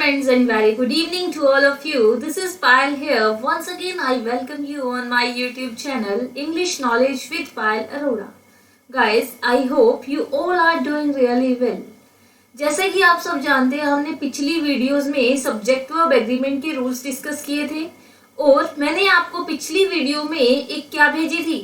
friends and very good evening to all of you. This is Payal here. Once again I welcome you on my YouTube channel English Knowledge with Payal Arora. Guys, I hope you all are doing really well. जैसे कि आप सब जानते हैं हमने पिछली videos में subject verb agreement के रूल्स डिस्कस किए थे और मैंने आपको पिछली वीडियो में एक क्या भेजी थी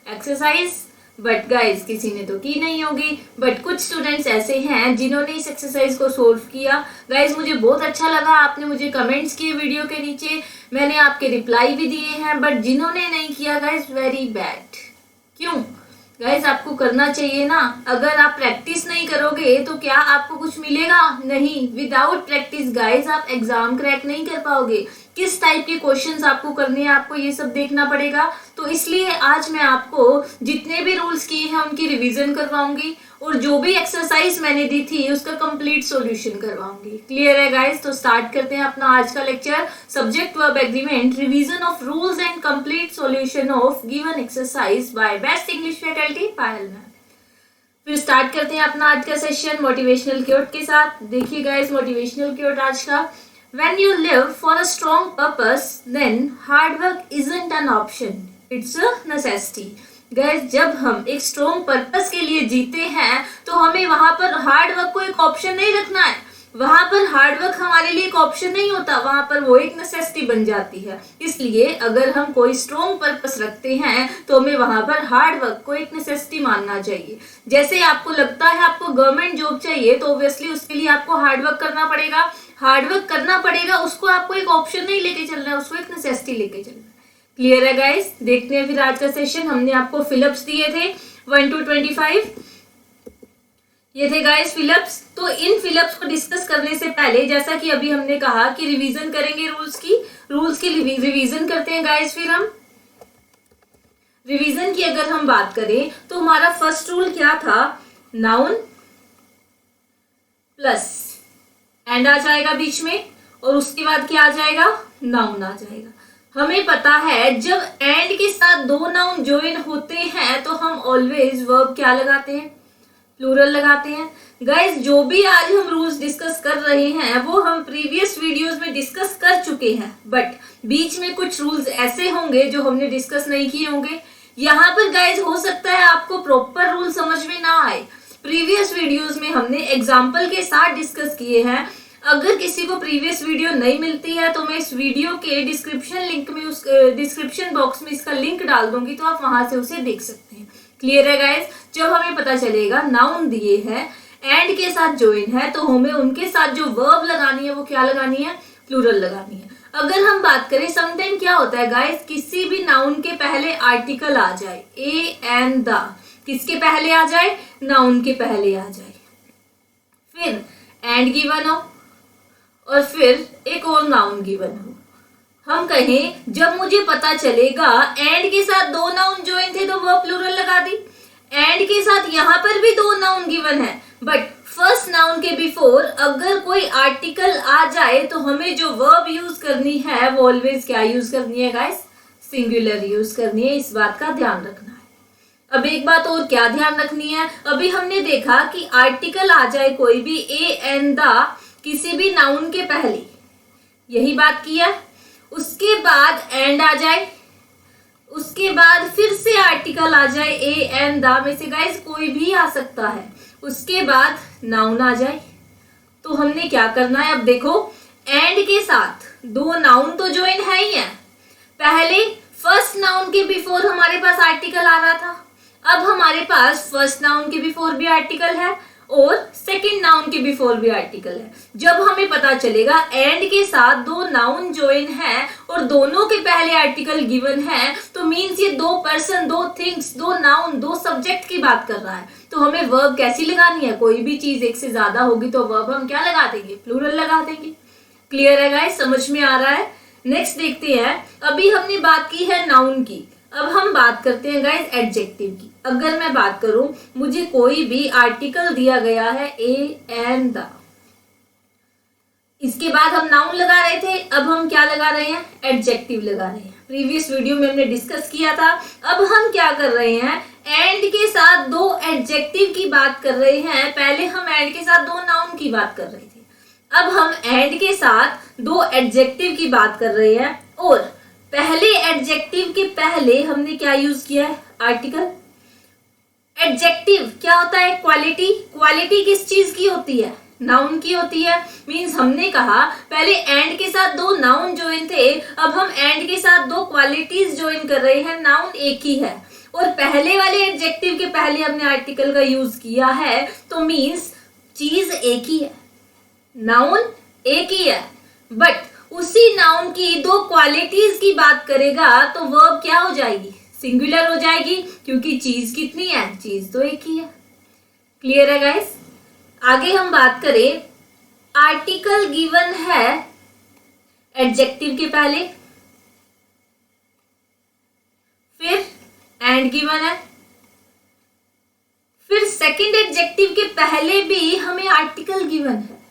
एक्सरसाइज। बट गाइस किसी ने तो की नहीं होगी, बट कुछ स्टूडेंट्स ऐसे हैं जिन्होंने इस एक्सरसाइज को सोल्व किया। गाइस मुझे बहुत अच्छा लगा, आपने मुझे कमेंट्स किए वीडियो के नीचे, मैंने आपके रिप्लाई भी दिए हैं, बट जिन्होंने नहीं किया गाइस वेरी बैड। क्यों गाइस, आपको करना चाहिए ना। अगर आप प्रैक्टिस नहीं करोगे तो क्या आपको कुछ मिलेगा? नहीं। विदाउट प्रैक्टिस गाइस आप एग्जाम क्रैक नहीं कर पाओगे। किस टाइप के क्वेश्चंस आपको करने हैं आपको ये सब देखना पड़ेगा। तो इसलिए आज मैं आपको जितने भी रूल्स किए हैं उनकी रिवीजन करवाऊंगी और जो भी एक्सरसाइज मैंने दी थी उसका कंप्लीट सॉल्यूशन करवाऊंगी। क्लियर है गाइस? तो स्टार्ट करते हैं अपना आज का lecture subject verb agreement, revision of rules and complete solution of given exercise by best English faculty Payal ma'am. फिर स्टार्ट करते हैं अपना आज का सेशन मोटिवेशनल क्योट के साथ। देखिए गाइस मोटिवेशनल क्योट आज का, when you live for a strong purpose then hard work isn't an option, it's a necessity। Guys जब हम एक स्ट्रॉन्ग पर्पस के लिए जीते हैं तो हमें वहां पर हार्ड वर्क को एक ऑप्शन नहीं रखना है। वहां पर हार्ड वर्क हमारे लिए एक ऑप्शन नहीं होता, वहां पर वो एक नेसेसिटी बन जाती है। इसलिए अगर हम कोई स्ट्रॉन्ग पर्पस रखते हैं तो हमें वहां पर हार्ड वर्क को एक नेसेसिटी मानना चाहिए। जैसे आपको लगता है आपको गवर्नमेंट जॉब चाहिए तो ऑब्वियसली उसके लिए आपको हार्ड वर्क करना पड़ेगा। हार्ड वर्क करना पड़ेगा, उसको आपको एक ऑप्शन नहीं लेके चलना है, उसको एक नेसेसिटी लेके चलना है। क्लियर है गाइस? देखते हैं फिर आज का सेशन। हमने आपको फिलअप्स दिए थे 1 to 25, ये थे गाइस फिलअप्स। तो इन फिलअप्स को डिस्कस करने से पहले जैसा कि अभी हमने कहा कि रिवीजन करेंगे रूल्स की रिवीजन करते हैं गाइस। फिर हम रिवीजन की अगर हम बात करें तो हमारा फर्स्ट रूल क्या था, नाउन प्लस एंड आ जाएगा बीच में और उसके बाद क्या आ जाएगा, नाउन आ जाएगा। हमें पता है जब एंड के साथ दो नाउन ज्वाइन होते हैं तो हम ऑलवेज वर्ब क्या लगाते हैं, प्लूरल लगाते हैं। गाइस जो भी आज हम रूल्स डिस्कस कर रहे हैं वो हम प्रीवियस वीडियोस में डिस्कस कर चुके हैं, बट बीच में कुछ रूल्स ऐसे होंगे जो हमने डिस्कस नहीं किए होंगे। यहाँ पर गाइस हो सकता है आपको प्रॉपर रूल समझ में ना आए। प्रीवियस वीडियोस में हमने एग्जाम्पल के साथ डिस्कस किए हैं। अगर किसी को प्रीवियस वीडियो नहीं मिलती है तो मैं इस वीडियो के डिस्क्रिप्शन लिंक में उस डिस्क्रिप्शन बॉक्स में इसका लिंक डाल दूंगी, तो आप वहां से उसे देख सकते हैं। क्लियर है गाइस? जब हमें पता चलेगा नाउन दिए हैं एंड के साथ ज्वाइन है तो हमें उनके साथ जो वर्ब लगानी है वो क्या लगानी है, प्लूरल लगानी है। अगर हम बात करें समटाइम क्या होता है गाइस, किसी भी नाउन के पहले आर्टिकल आ जाए, ए एंड द, किसके पहले आ जाए, नाउन के पहले आ जाए, फिर एंड गिवन हो और फिर एक और नाउन गिवन हो। हम कहें जब मुझे पता चलेगा एंड के साथ दो नाउन ज्वाइन थे तो वो प्लूरल लगा दी। एंड के साथ यहाँ पर भी दो नाउन गिवन है, बट फर्स्ट नाउन के बिफोर अगर कोई आर्टिकल आ जाए तो हमें जो वर्ब यूज करनी है वो ऑलवेज क्या यूज करनी है गाइस, सिंगुलर यूज करनी है। इस बात का ध्यान रखना है। अब एक बात और क्या ध्यान रखनी है, अभी हमने देखा कि आर्टिकल आ जाए कोई भी ए एंड द किसी भी नाउन के पहले, यही बात किया। उसके बाद एंड आ जाए, उसके बाद फिर से आर्टिकल आ जाए ए एंड द में से गाइस कोई भी आ सकता है, उसके बाद नाउन आ जाए। तो हमने क्या करना है, अब देखो एंड के साथ दो नाउन तो ज्वाइन है ही है। पहले फर्स्ट नाउन के बिफोर हमारे पास आर्टिकल आ रहा था, अब हमारे पास फर्स्ट नाउन के बिफोर भी आर्टिकल है और सेकंड नाउन के बिफोर भी आर्टिकल है। जब हमें पता चलेगा एंड के साथ दो नाउन ज्वाइन है और दोनों के पहले आर्टिकल गिवन है तो मींस ये दो पर्सन, दो थिंग्स, दो नाउन, दो सब्जेक्ट की बात कर रहा है। तो हमें वर्ब कैसी लगानी है, कोई भी चीज एक से ज्यादा होगी तो वर्ब हम क्या लगा देंगे, प्लूरल लगा देंगे। क्लियर है गाइस? समझ में आ रहा है? नेक्स्ट देखते हैं। अभी हमने बात की है नाउन की, अब हम बात करते हैं गाइस एडजेक्टिव की। अगर मैं बात करूं मुझे कोई भी आर्टिकल दिया गया है ए एंड द, इसके बाद हम नाउन लगा रहे थे, अब हम क्या लगा रहे हैं, एडजेक्टिव लगा रहे हैं। प्रीवियस वीडियो में हमने डिस्कस किया था। अब हम क्या कर रहे हैं, एंड के साथ दो एडजेक्टिव की बात कर रहे हैं। पहले हम एंड के साथ दो नाउन की बात कर रहे थे, अब हम एंड के साथ दो एडजेक्टिव की बात कर रहे हैं और पहले एडजेक्टिव के पहले हमने क्या यूज किया है? आर्टिकल। एडजेक्टिव क्या होता है? क्वालिटी। क्वालिटी किस चीज की होती है? नाउन की होती है। मींस हमने कहा पहले एंड के साथ दो नाउन ज्वाइन थे, अब हम एंड के साथ दो क्वालिटीज ज्वाइन कर रहे हैं, नाउन एक ही है और पहले वाले एडजेक्टिव के पहले हमने आर्टिकल का यूज किया है, तो मींस चीज एक ही है, नाउन एक ही है, बट उसी नाउन की दो क्वालिटीज की बात करेगा तो वर्ब क्या हो जाएगी? सिंगुलर हो जाएगी, क्योंकि चीज कितनी है? चीज तो एक ही है। क्लियर है गाइस? आगे हम बात करें, आर्टिकल गिवन है एडजेक्टिव के पहले, फिर एंड गिवन है, फिर सेकंड एडजेक्टिव के पहले भी हमें आर्टिकल गिवन है,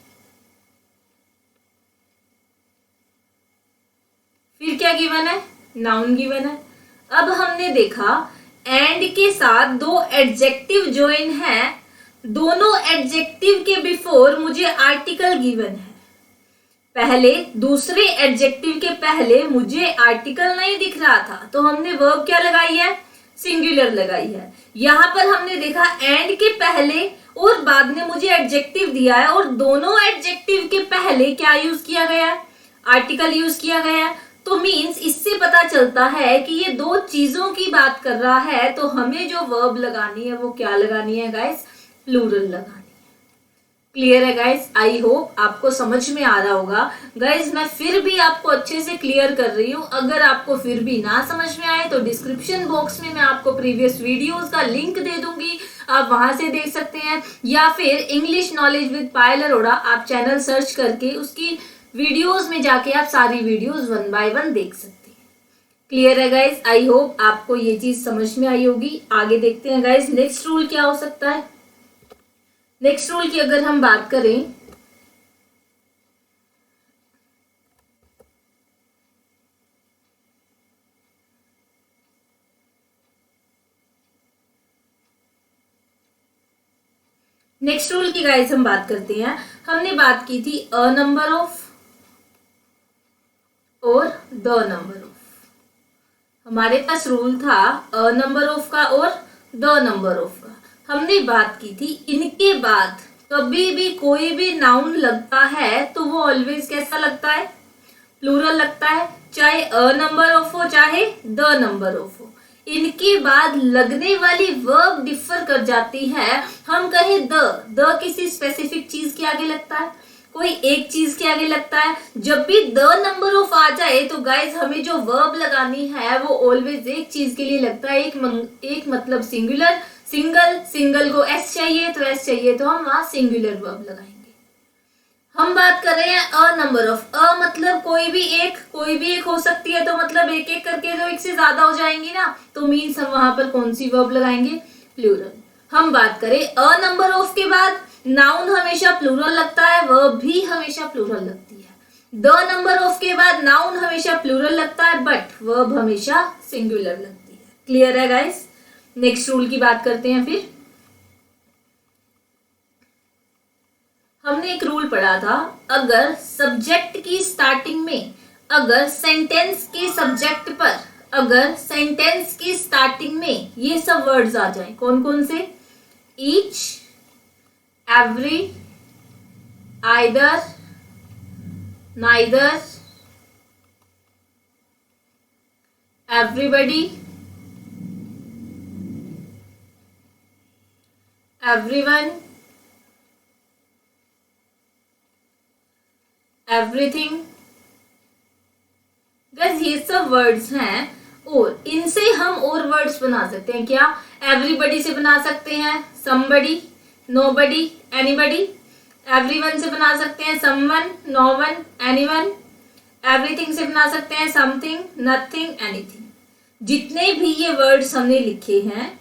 फिर क्या गिवन है? नाउन गिवन है। अब हमने देखा एंड के साथ दो एडजेक्टिव ज्वाइन है, दोनों एडजेक्टिव के बिफोर मुझे आर्टिकल गिवन है, पहले दूसरे एडजेक्टिव के पहले मुझे आर्टिकल नहीं दिख रहा था, तो हमने वर्ब क्या लगाई है? सिंगुलर लगाई है। यहां पर हमने देखा एंड के पहले और बाद में मुझे एडजेक्टिव दिया है और दोनों एडजेक्टिव के पहले क्या यूज किया गया है? आर्टिकल यूज किया गया है। तो मीन्स इससे पता चलता है कि ये दो चीजों की बात कर रहा है, तो हमें जो वर्ब लगानी है वो क्या लगानी है गाइस? प्लूरल लगानी है। क्लियर है गाइस? आई होप आपको समझ में आ रहा होगा। गाइस मैं फिर भी आपको अच्छे से क्लियर कर रही हूँ, अगर आपको फिर भी ना समझ में आए तो डिस्क्रिप्शन बॉक्स में मैं आपको प्रीवियस वीडियोस का लिंक दे दूंगी, आप वहां से देख सकते हैं, या फिर इंग्लिश नॉलेज विद पायल अरोड़ा आप चैनल सर्च करके उसकी वीडियोस में जाके आप सारी वीडियोस 1 बाय 1 देख सकते हैं। क्लियर है गाइस? आई होप आपको ये चीज समझ में आई होगी। आगे देखते हैं गाइस नेक्स्ट रूल क्या हो सकता है। नेक्स्ट रूल की अगर हम बात करें, नेक्स्ट रूल की गाइस हम बात करते हैं। हमने बात की थी अ नंबर ऑफ और द नंबर ऑफ। हमारे पास रूल था अ नंबर ऑफ का और द नंबर ऑफ का। हमने बात की थी इनके बाद कभी भी कोई भी नाउन लगता है तो वो ऑलवेज कैसा लगता है? प्लूरल लगता है, चाहे अ नंबर ऑफ हो चाहे द नंबर ऑफ हो। इनके बाद लगने वाली वर्ब डिफर कर जाती है। हम कहें द किसी स्पेसिफिक चीज के आगे लगता है, कोई एक चीज के आगे लगता है। जब भी द नंबर ऑफ आ जाए तो गाइज हमें जो वर्ब लगानी है वो ऑलवेज एक चीज के लिए लगता है, एक मतलब सिंगुलर। सिंगल को एस चाहिए तो एस चाहिए, तो हम वहां सिंगुलर वर्ब लगाएंगे। हम बात कर रहे हैं अ नंबर ऑफ। अ मतलब कोई भी एक हो सकती है, तो मतलब एक एक करके तो एक से ज्यादा हो जाएंगी ना, तो मीन्स हम वहां पर कौन सी वर्ब लगाएंगे? प्लूरल। हम बात करें अ नंबर ऑफ के बाद नाउन हमेशा प्लूरल लगता है, वर्ब भी हमेशा प्लूरल लगती है। द नंबर ऑफ के बाद नाउन हमेशा प्लूरल लगता है बट वर्ब हमेशा सिंगुलर लगती है। क्लियर है गाइस? नेक्स्ट रूल की बात करते हैं। फिर हमने एक रूल पढ़ा था, अगर सब्जेक्ट की स्टार्टिंग में, अगर सेंटेंस के सब्जेक्ट पर, अगर सेंटेंस की स्टार्टिंग में ये सब वर्ड्स आ जाएं, कौन कौन से? Each, every, either, neither, everybody, everyone, everything. Guys ये सब वर्ड्स हैं और इनसे हम और वर्ड्स बना सकते हैं। क्या? एवरीबॉडी से बना सकते हैं समबडी, नोबडी, एनीबडी। एवरीवन से बना सकते हैं समवन, नोवन, एनीवन। एवरीथिंग से बना सकते हैं समथिंग, नथिंग, एनीथिंग। जितने भी ये वर्ड्स हमने लिखे हैं,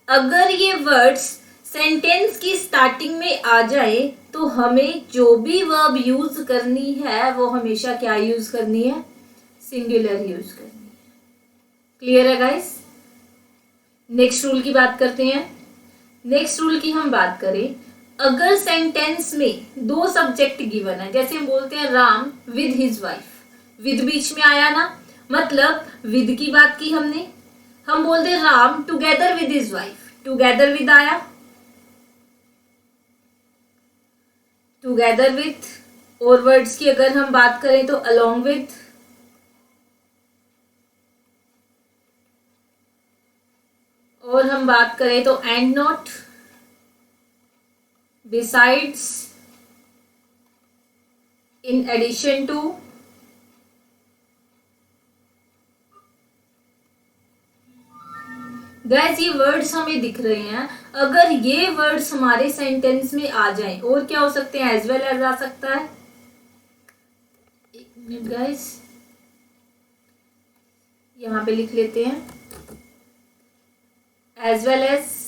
अगर ये वर्ड्स सेंटेंस की स्टार्टिंग में आ जाए तो हमें जो भी वर्ब यूज करनी है वो हमेशा क्या यूज करनी है? सिंगुलर यूज करनी है। क्लियर है गाइस? नेक्स्ट रूल की बात करते हैं। नेक्स्ट रूल की हम बात करें, अगर सेंटेंस में दो सब्जेक्ट गिवन है, जैसे हम बोलते हैं Ram with his wife, with बीच में आया ना, मतलब विद की बात की हमने। हम बोलते हैं Ram together with his wife, together with आया, टुगेदर विथ। और वर्ड्स की अगर हम बात करें तो अलोंग विथ, और हम बात करें तो and not, besides, in addition to, guys ये वर्ड्स हमें दिख रहे हैं। अगर ये वर्ड्स हमारे सेंटेंस में आ जाएं, और क्या हो सकते हैं, एज वेल एज आ सकता है। एक मिनट गाइस, यहां पे लिख लेते हैं एज वेल एज,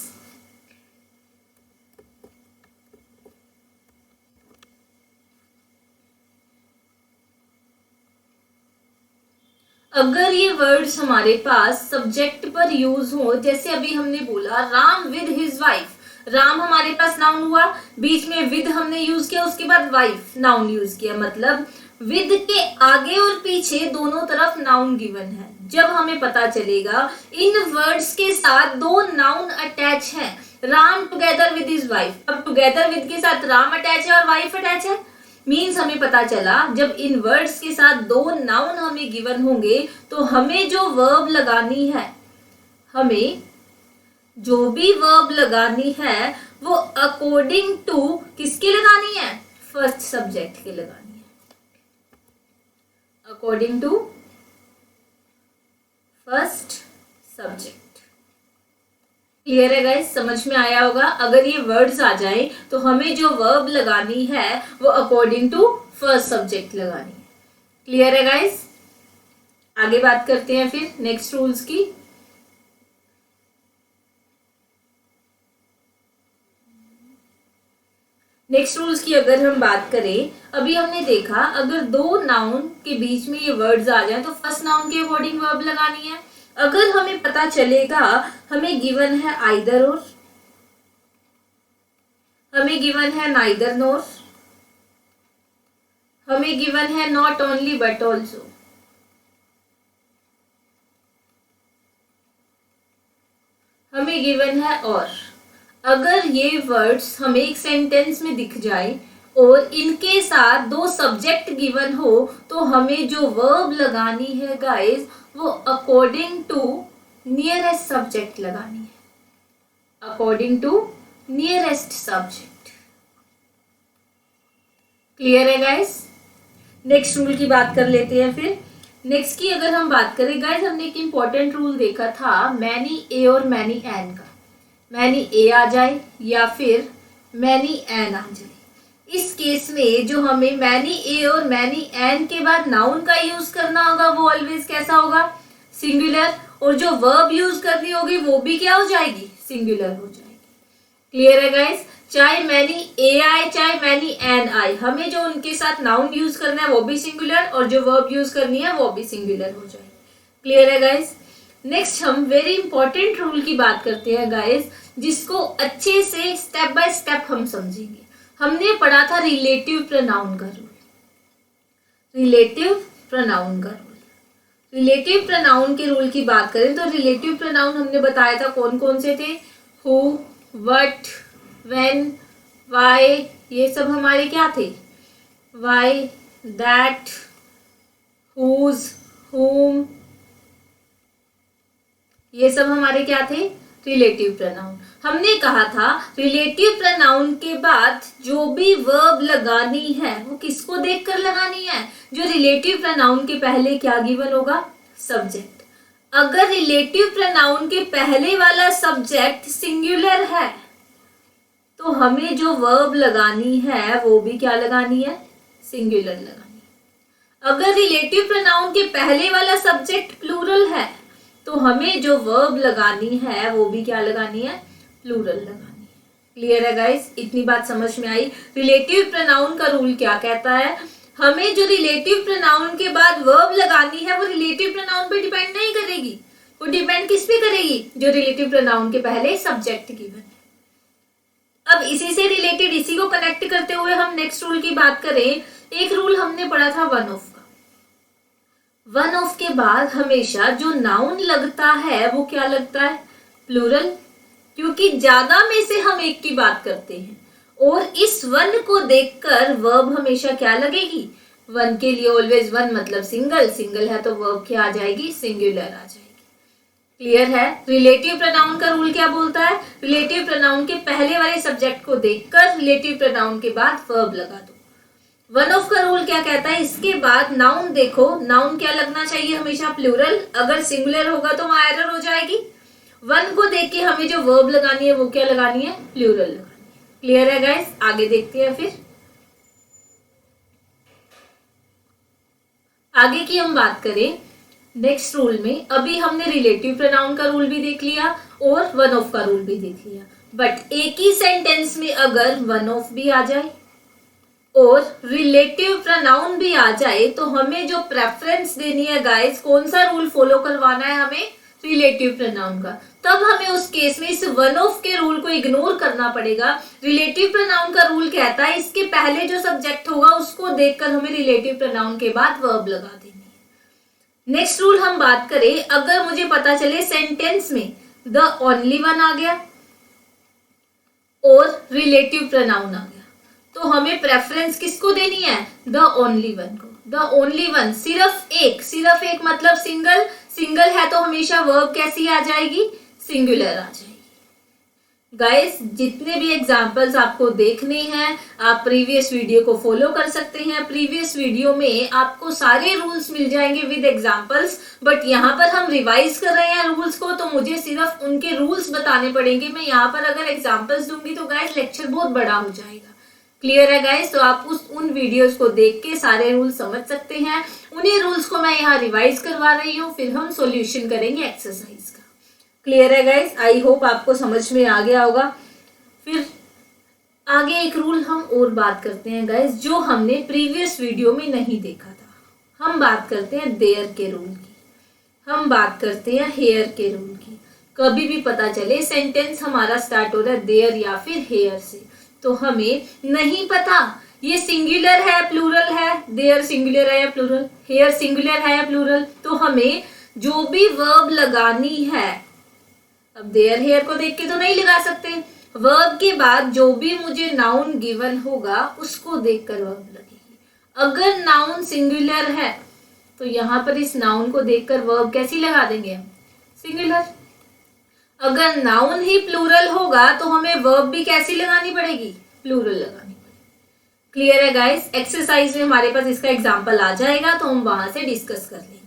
अगर ये वर्ड्स हमारे पास सब्जेक्ट पर यूज हो, जैसे अभी हमने बोला Ram with his wife, Ram हमारे पास नाउन हुआ, बीच में विद हमने यूज किया, उसके बाद वाइफ नाउन यूज किया, मतलब विद के आगे और पीछे दोनों तरफ नाउन गिवन है। जब हमें पता चलेगा इन वर्ड्स के साथ दो नाउन अटैच है, Ram together with his wife, अब टुगेदर विद के साथ राम अटैच है और वाइफ अटैच है, मीन्स हमें पता चला जब इन वर्ड्स के साथ दो नाउन हमें गिवन होंगे तो हमें जो वर्ब लगानी है, हमें जो भी वर्ब लगानी है वो अकॉर्डिंग टू किसके लगानी है, फर्स्ट सब्जेक्ट के लगानी है, according to first subject. Clear है गाइस, समझ में आया होगा। अगर ये वर्ड्स आ जाए तो हमें जो वर्ब लगानी है वो अकॉर्डिंग टू फर्स्ट सब्जेक्ट लगानी है। क्लियर है गाइस, आगे बात करते हैं फिर नेक्स्ट रूल्स की। नेक्स्ट रूल्स की अगर हम बात करें, अभी हमने देखा अगर दो नाउन के बीच में ये वर्ड्स आ जाए तो फर्स्ट नाउन के अकॉर्डिंग वर्ब लगानी है। अगर हमें पता चलेगा हमें गिवन है आइदर और, हमें गिवन है नाइदर नोर, हमें गिवन है नॉट ओनली बट ऑल्सो, हमें गिवन है और, अगर ये वर्ड्स हमें एक सेंटेंस में दिख जाए और इनके साथ दो सब्जेक्ट गिवन हो तो हमें जो वर्ब लगानी है गाइस वो अकॉर्डिंग टू नियरेस्ट सब्जेक्ट लगानी है, according to nearest subject. Clear है गाइस, नेक्स्ट रूल की बात कर लेते हैं फिर। नेक्स्ट की अगर हम बात करें गाइस, हमने एक इंपॉर्टेंट रूल देखा था मैनी ए और मैनी एन का, मैनी ए आ जाए या फिर मैनी एन आ जाए। इस केस में जो हमें मैनी ए और मैनी एन के बाद नाउन का यूज करना होगा वो ऑलवेज कैसा होगा, सिंगुलर, और जो वर्ब यूज करनी होगी वो भी क्या हो जाएगी, सिंगुलर हो जाएगी। क्लियर है गाइस, चाहे मैनी ए आए चाहे मैनी एन आए, हमें जो उनके साथ नाउन यूज करना है वो भी सिंगुलर और जो वर्ब यूज करनी है वो भी सिंगुलर हो जाएगी। क्लियर है गाइस, नेक्स्ट हम वेरी इंपॉर्टेंट रूल की बात करते हैं गाइस, जिसको अच्छे से स्टेप बाय स्टेप हम समझेंगे। हमने पढ़ा था रिलेटिव प्रोनाउन का रूल, रिलेटिव प्रोनाउन का रूल। रिलेटिव प्रोनाउन के रूल की बात करें तो रिलेटिव प्रोनाउन हमने बताया था कौन कौन से थे, हु, व्हाट, व्हेन, व्हाई, ये सब हमारे क्या थे, व्हाई, दैट, हुज, हुम, ये सब हमारे क्या थे, रिलेटिव प्रोनाउन। हमने कहा था रिलेटिव प्रोनाउन के बाद जो भी वर्ब लगानी है वो किसको देखकर लगानी है, जो रिलेटिव प्रोनाउन के पहले क्या गिवन होगा, सब्जेक्ट। अगर रिलेटिव प्रोनाउन के पहले वाला सब्जेक्ट सिंगुलर है तो हमें जो वर्ब लगानी है वो भी क्या लगानी है, सिंगुलर लगानी है। अगर रिलेटिव प्रोनाउन के पहले वाला सब्जेक्ट प्लूरल है तो हमें जो वर्ब लगानी है वो भी क्या लगानी है, प्लूरल लगानी है। क्लियर है गाइस, इतनी बात समझ में आई। रिलेटिव प्रोनाउन का रूल क्या कहता है, हमें जो रिलेटिव प्रोनाउन के बाद वर्ब लगानी है वो रिलेटिव प्रोनाउन पे डिपेंड नहीं करेगी, वो डिपेंड किस पे करेगी, जो रिलेटिव प्रोनाउन के पहले सब्जेक्ट गिवन है। अब इसी से रिलेटेड, इसी को कनेक्ट करते हुए हम नेक्स्ट रूल की बात करें। एक रूल हमने पढ़ा था वन ऑफ का। वन ऑफ के बाद हमेशा जो नाउन लगता है वो क्या लगता है? प्लूरल, क्योंकि ज्यादा में से हम एक की बात करते हैं। और इस वन को देखकर वर्ब हमेशा क्या लगेगी? वन के लिए ऑलवेज वन मतलब सिंगल, सिंगल है तो वर्ब क्या आ जाएगी? सिंगुलर आ जाएगी। क्लियर है? रिलेटिव प्रोनाउन का रूल क्या बोलता है? रिलेटिव प्रोनाउन के पहले वाले सब्जेक्ट को देखकर रिलेटिव प्रोनाउन के बाद वर्ब लगा दो। वन ऑफ का रूल क्या कहता है? इसके बाद नाउन देखो, नाउन क्या लगना चाहिए? हमेशा प्लूरल, अगर सिंगुलर होगा तो वहां एरर हो जाएगी। वन को देख के हमें जो वर्ब लगानी है वो क्या लगानी है? प्लूरल लगानी है। क्लियर है गाइस? आगे देखते हैं। फिर आगे की हम बात करें नेक्स्ट रूल में। अभी हमने रिलेटिव प्रोनाउन का रूल भी देख लिया और वन ऑफ का रूल भी देख लिया, बट एक ही सेंटेंस में अगर वन ऑफ भी आ जाए और रिलेटिव प्रोनाउन भी आ जाए तो हमें जो प्रेफरेंस देनी है गाइस, कौन सा रूल फॉलो करवाना है? हमें रिलेटिव प्रोनाउन का। तब हमें उस केस में इस वन ऑफ के रूल को इग्नोर करना पड़ेगा। रिलेटिव प्रोनाउन का रूल कहता है इसके पहले जो सब्जेक्ट होगा उसको देखकर हमें रिलेटिव प्रोनाउन के बाद वर्ब लगा देनी है। नेक्स्ट रूल हम बात करें, अगर मुझे पता चले सेंटेंस में द ओनली वन आ गया और रिलेटिव प्रोनाउन आ गया तो हमें प्रेफरेंस किसको देनी है? द ओनली वन को। द ओनली वन, सिर्फ एक मतलब सिंगल, सिंगल है तो हमेशा वर्ब कैसी आ जाएगी? सिंगुलर आ जाएगी। गाइस जितने भी एग्जाम्पल्स आपको देखने हैं आप प्रीवियस वीडियो को फॉलो कर सकते हैं। प्रीवियस वीडियो में आपको सारे रूल्स मिल जाएंगे विद एग्जाम्पल्स, बट यहाँ पर हम रिवाइज कर रहे हैं रूल्स को तो मुझे सिर्फ उनके रूल्स बताने पड़ेंगे। मैं यहाँ पर अगर एग्जाम्पल्स दूंगी तो गाइस लेक्चर बहुत बड़ा हो जाएगा। क्लियर है गाइस? तो आप उन वीडियोस को देख के सारे रूल्स समझ सकते हैं। उन्हीं रूल्स को मैं यहाँ रिवाइज करवा रही हूँ, फिर हम सॉल्यूशन करेंगे एक्सरसाइज का। क्लियर है गाइस? आई होप आपको समझ में आ गया होगा। फिर आगे एक रूल हम और बात करते हैं गाइस जो हमने प्रीवियस वीडियो में नहीं देखा था। हम बात करते हैं देयर के रूल की, हम बात करते हैं हेयर के रूल की। कभी भी पता चले सेंटेंस हमारा स्टार्ट हो रहा है देयर या फिर हेयर से तो हमें नहीं पता ये सिंगुलर है प्लूरल है, देयर सिंगुलर है या प्लूरल, हेयर सिंगुलर है या प्लूरल, तो हमें जो भी वर्ब लगानी है, अब देयर हेयर को देख के तो नहीं लगा सकते, वर्ब के बाद जो भी मुझे नाउन गिवन होगा उसको देखकर वर्ब लगेगी। अगर नाउन सिंगुलर है तो यहाँ पर इस नाउन को देखकर वर्ब कैसी लगा देंगे हम? सिंगुलर। अगर नाउन ही प्लूरल होगा तो हमें वर्ब भी कैसी लगानी पड़ेगी? प्लूरल लगानी पड़ेगी। क्लियर है गाइस? एक्सरसाइज में हमारे पास इसका एग्जांपल आ जाएगा तो हम वहां से डिस्कस कर लेंगे।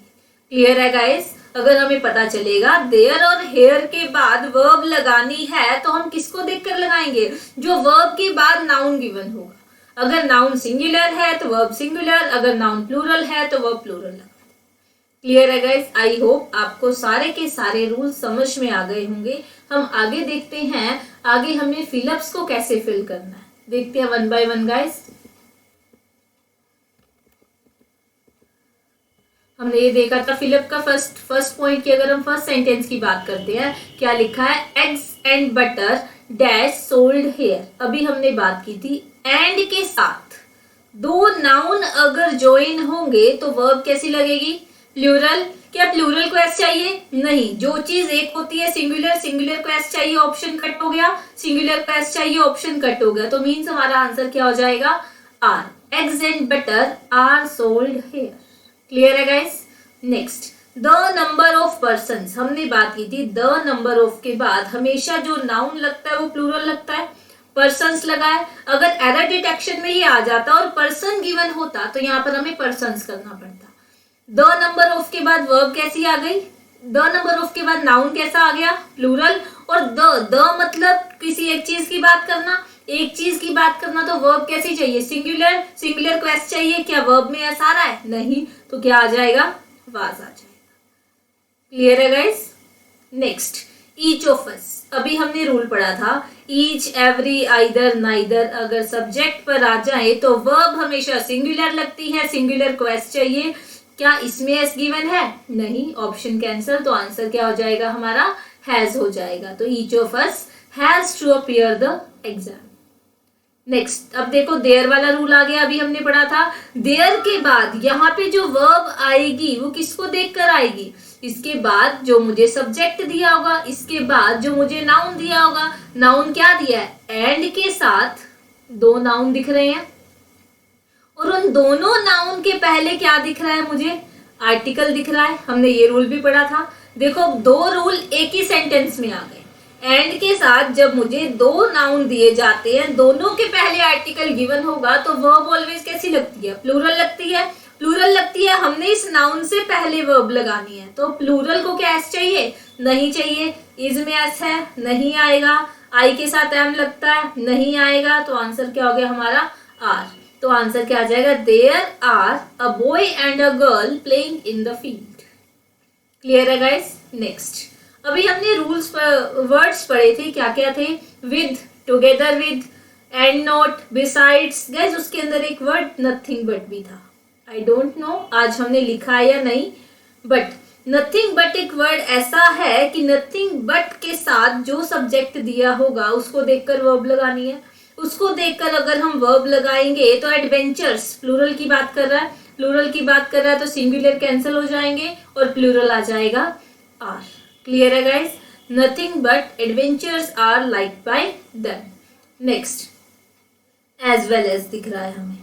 क्लियर है गाइस? अगर हमें पता चलेगा देयर और हेयर के बाद वर्ब लगानी है तो हम किसको देखकर लगाएंगे? जो वर्ब के बाद नाउन गिवन होगा। अगर नाउन सिंगुलर है तो वर्ब सिंगुलर, अगर नाउन प्लूरल है तो वर्ब प्लूरल लगा। क्लियर है गाइस? आई होप आपको सारे के सारे रूल समझ में आ गए होंगे। हम आगे देखते हैं, आगे हमें फिलअप्स को कैसे फिल करना है देखते हैं वन बाय वन गाइस। हमने ये देखा था फिलअप का फर्स्ट पॉइंट की। अगर हम फर्स्ट सेंटेंस की बात करते हैं, क्या लिखा है? Eggs and butter dash sold here. अभी हमने बात की थी एंड के साथ दो नाउन अगर ज्वाइन होंगे तो वर्ब कैसी लगेगी? प्लूरल। क्या प्लूरल को एस चाहिए? नहीं। जो चीज एक होती है सिंगुलर, सिंगुलर को एस चाहिए, ऑप्शन कट हो गया। सिंगुलर को एस चाहिए, ऑप्शन कट हो गया। तो मीन्स हमारा आंसर क्या हो जाएगा? Are. Eggs and butter are sold here. Clear है guys? Next, the number of person. हमने बात की थी द नंबर ऑफ के बाद हमेशा जो नाउन लगता है वो प्लूरल लगता है। पर्सन्स लगा है, अगर एरर डिटेक्शन में ही आ जाता और पर्सन गिवन होता तो यहाँ पर हमें पर्सन्स करना पड़ता। द नंबर ऑफ के बाद वर्ब कैसी आ गई? द नंबर ऑफ के बाद नाउन कैसा आ गया? प्लूरल। और द मतलब किसी एक चीज की बात करना, एक चीज की बात करना तो वर्ब कैसी चाहिए? सिंगुलर। सिंगुलर को एस चाहिए, क्या वर्ब में एस आ रहा है? नहीं। तो क्या आ जाएगा? वाज आ जाएगा। क्लियर है गाइस? नेक्स्ट, ईच ऑफ अस। अभी हमने रूल पढ़ा था ईच, एवरी, आइदर, नाइदर। अगर सब्जेक्ट पर आ जाए तो वर्ब हमेशा सिंगुलर लगती है, सिंगुलर को एस चाहिए। क्या इसमें एस गिवन है? नहीं। Option cancel. तो आंसर क्या हो जाएगा हमारा? हैज हो जाएगा। तो each of us has to appear the exam. Next, अब देखो देयर वाला रूल आ गया, अभी हमने पढ़ा था देयर के बाद यहाँ पे जो वर्ब आएगी वो किसको देखकर आएगी, इसके बाद जो मुझे सब्जेक्ट दिया होगा, इसके बाद जो मुझे नाउन दिया होगा। नाउन क्या दिया है, एंड के साथ दो नाउन दिख रहे हैं और उन दोनों नाउन के पहले क्या दिख रहा है मुझे, आर्टिकल दिख रहा है। हमने ये रूल भी पढ़ा था। देखो दो रूल एक ही सेंटेंस में आ गए। एंड के साथ जब मुझे दो नाउन दिए जाते हैं, दोनों के पहले आर्टिकल गिवन होगा तो वर्ब ऑलवेज कैसी लगती है, प्लूरल लगती है। प्लूरल लगती है, हमने इस नाउन से पहले वर्ब लगानी है, तो प्लूरल को क्या एस चाहिए, नहीं चाहिए। इज में एस है, नहीं आएगा। आई के साथ एम लगता है, नहीं आएगा। तो आंसर क्या हो गया हमारा, आर। तो आंसर क्या आ जाएगा, there are a boy and a girl playing in the field. Clear है गाइस। नेक्स्ट, अभी हमने रूल्स वर्ड्स पढ़े थे, क्या क्या थे, with, together with, and not, besides. Guys उसके अंदर एक वर्ड नथिंग बट भी था। आई डोंट नो आज हमने लिखा है या नहीं, बट नथिंग बट एक वर्ड ऐसा है कि नथिंग बट के साथ जो सब्जेक्ट दिया होगा उसको देखकर वर्ब लगानी है। उसको देखकर अगर हम वर्ब लगाएंगे तो एडवेंचर्स, प्लूरल की बात कर रहा है, प्लूरल की बात कर रहा है तो सिंगुलर कैंसिल हो जाएंगे और प्लूरल आ जाएगा आर। क्लियर है guys. Nothing but adventures are like by them. Next, as well as दिख रहा है हमें।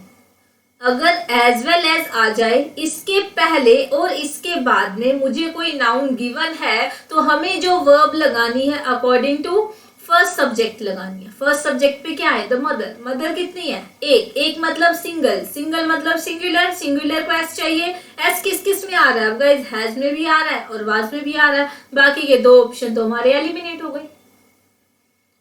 अगर एज वेल एज आ जाए इसके पहले और इसके बाद में मुझे कोई नाउन गिवन है तो हमें जो वर्ब लगानी है अकॉर्डिंग टू फर्स्ट सब्जेक्ट लगानी है। फर्स्ट सब्जेक्ट पे क्या है, द मदर। मदर कितनी है, एक। एक मतलब सिंगल, सिंगल मतलब सिंगुलर, सिंगुलर को एस चाहिए। एस किस किस में आ रहा है, गाइस हैज में भी आ रहा है और वाज में भी आ रहा है। बाकी के दो ऑप्शन तो हमारे एलिमिनेट हो गए।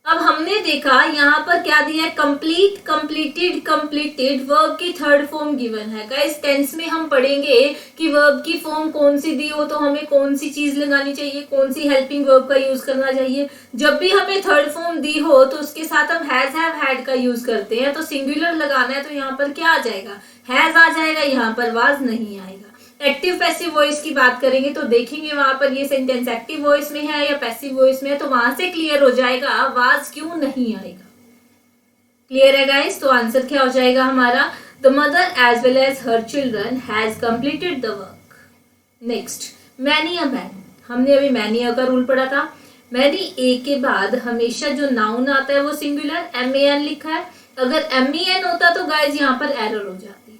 अब हमने देखा यहाँ पर क्या दिया है, कंप्लीट, कंप्लीटेड, कंप्लीटेड। वर्ब की थर्ड फॉर्म गिवन है। गाइस टेंस में हम पढ़ेंगे कि वर्ब की फॉर्म कौन सी दी हो तो हमें कौन सी चीज लगानी चाहिए, कौन सी हेल्पिंग वर्ब का यूज करना चाहिए। जब भी हमें थर्ड फॉर्म दी हो तो उसके साथ हम हैज, हैव, हैड का यूज करते हैं। तो सिंगुलर लगाना है तो यहाँ पर क्या आ जाएगा, हैज आ जाएगा, यहाँ पर वाज नहीं आएगा। एक्टिव पैसिव वॉइस की बात करेंगे तो देखेंगे वहां पर ये सेंटेंस एक्टिव वॉइस में है या पैसिव वॉइस में है, तो वहां से क्लियर हो जाएगा वाज क्यों नहीं आएगा। क्लियर है गाइस। तो आंसर क्या हो जाएगा हमारा, the mother as well as her children has completed the work. Next, many a man. हमने अभी मैनी अ का रूल पढ़ा था। मैनी ए के बाद हमेशा जो नाउन आता है वो सिंगुलर, MAN लिखा है। अगर MEN होता तो गाइस यहाँ पर एरर हो जाती।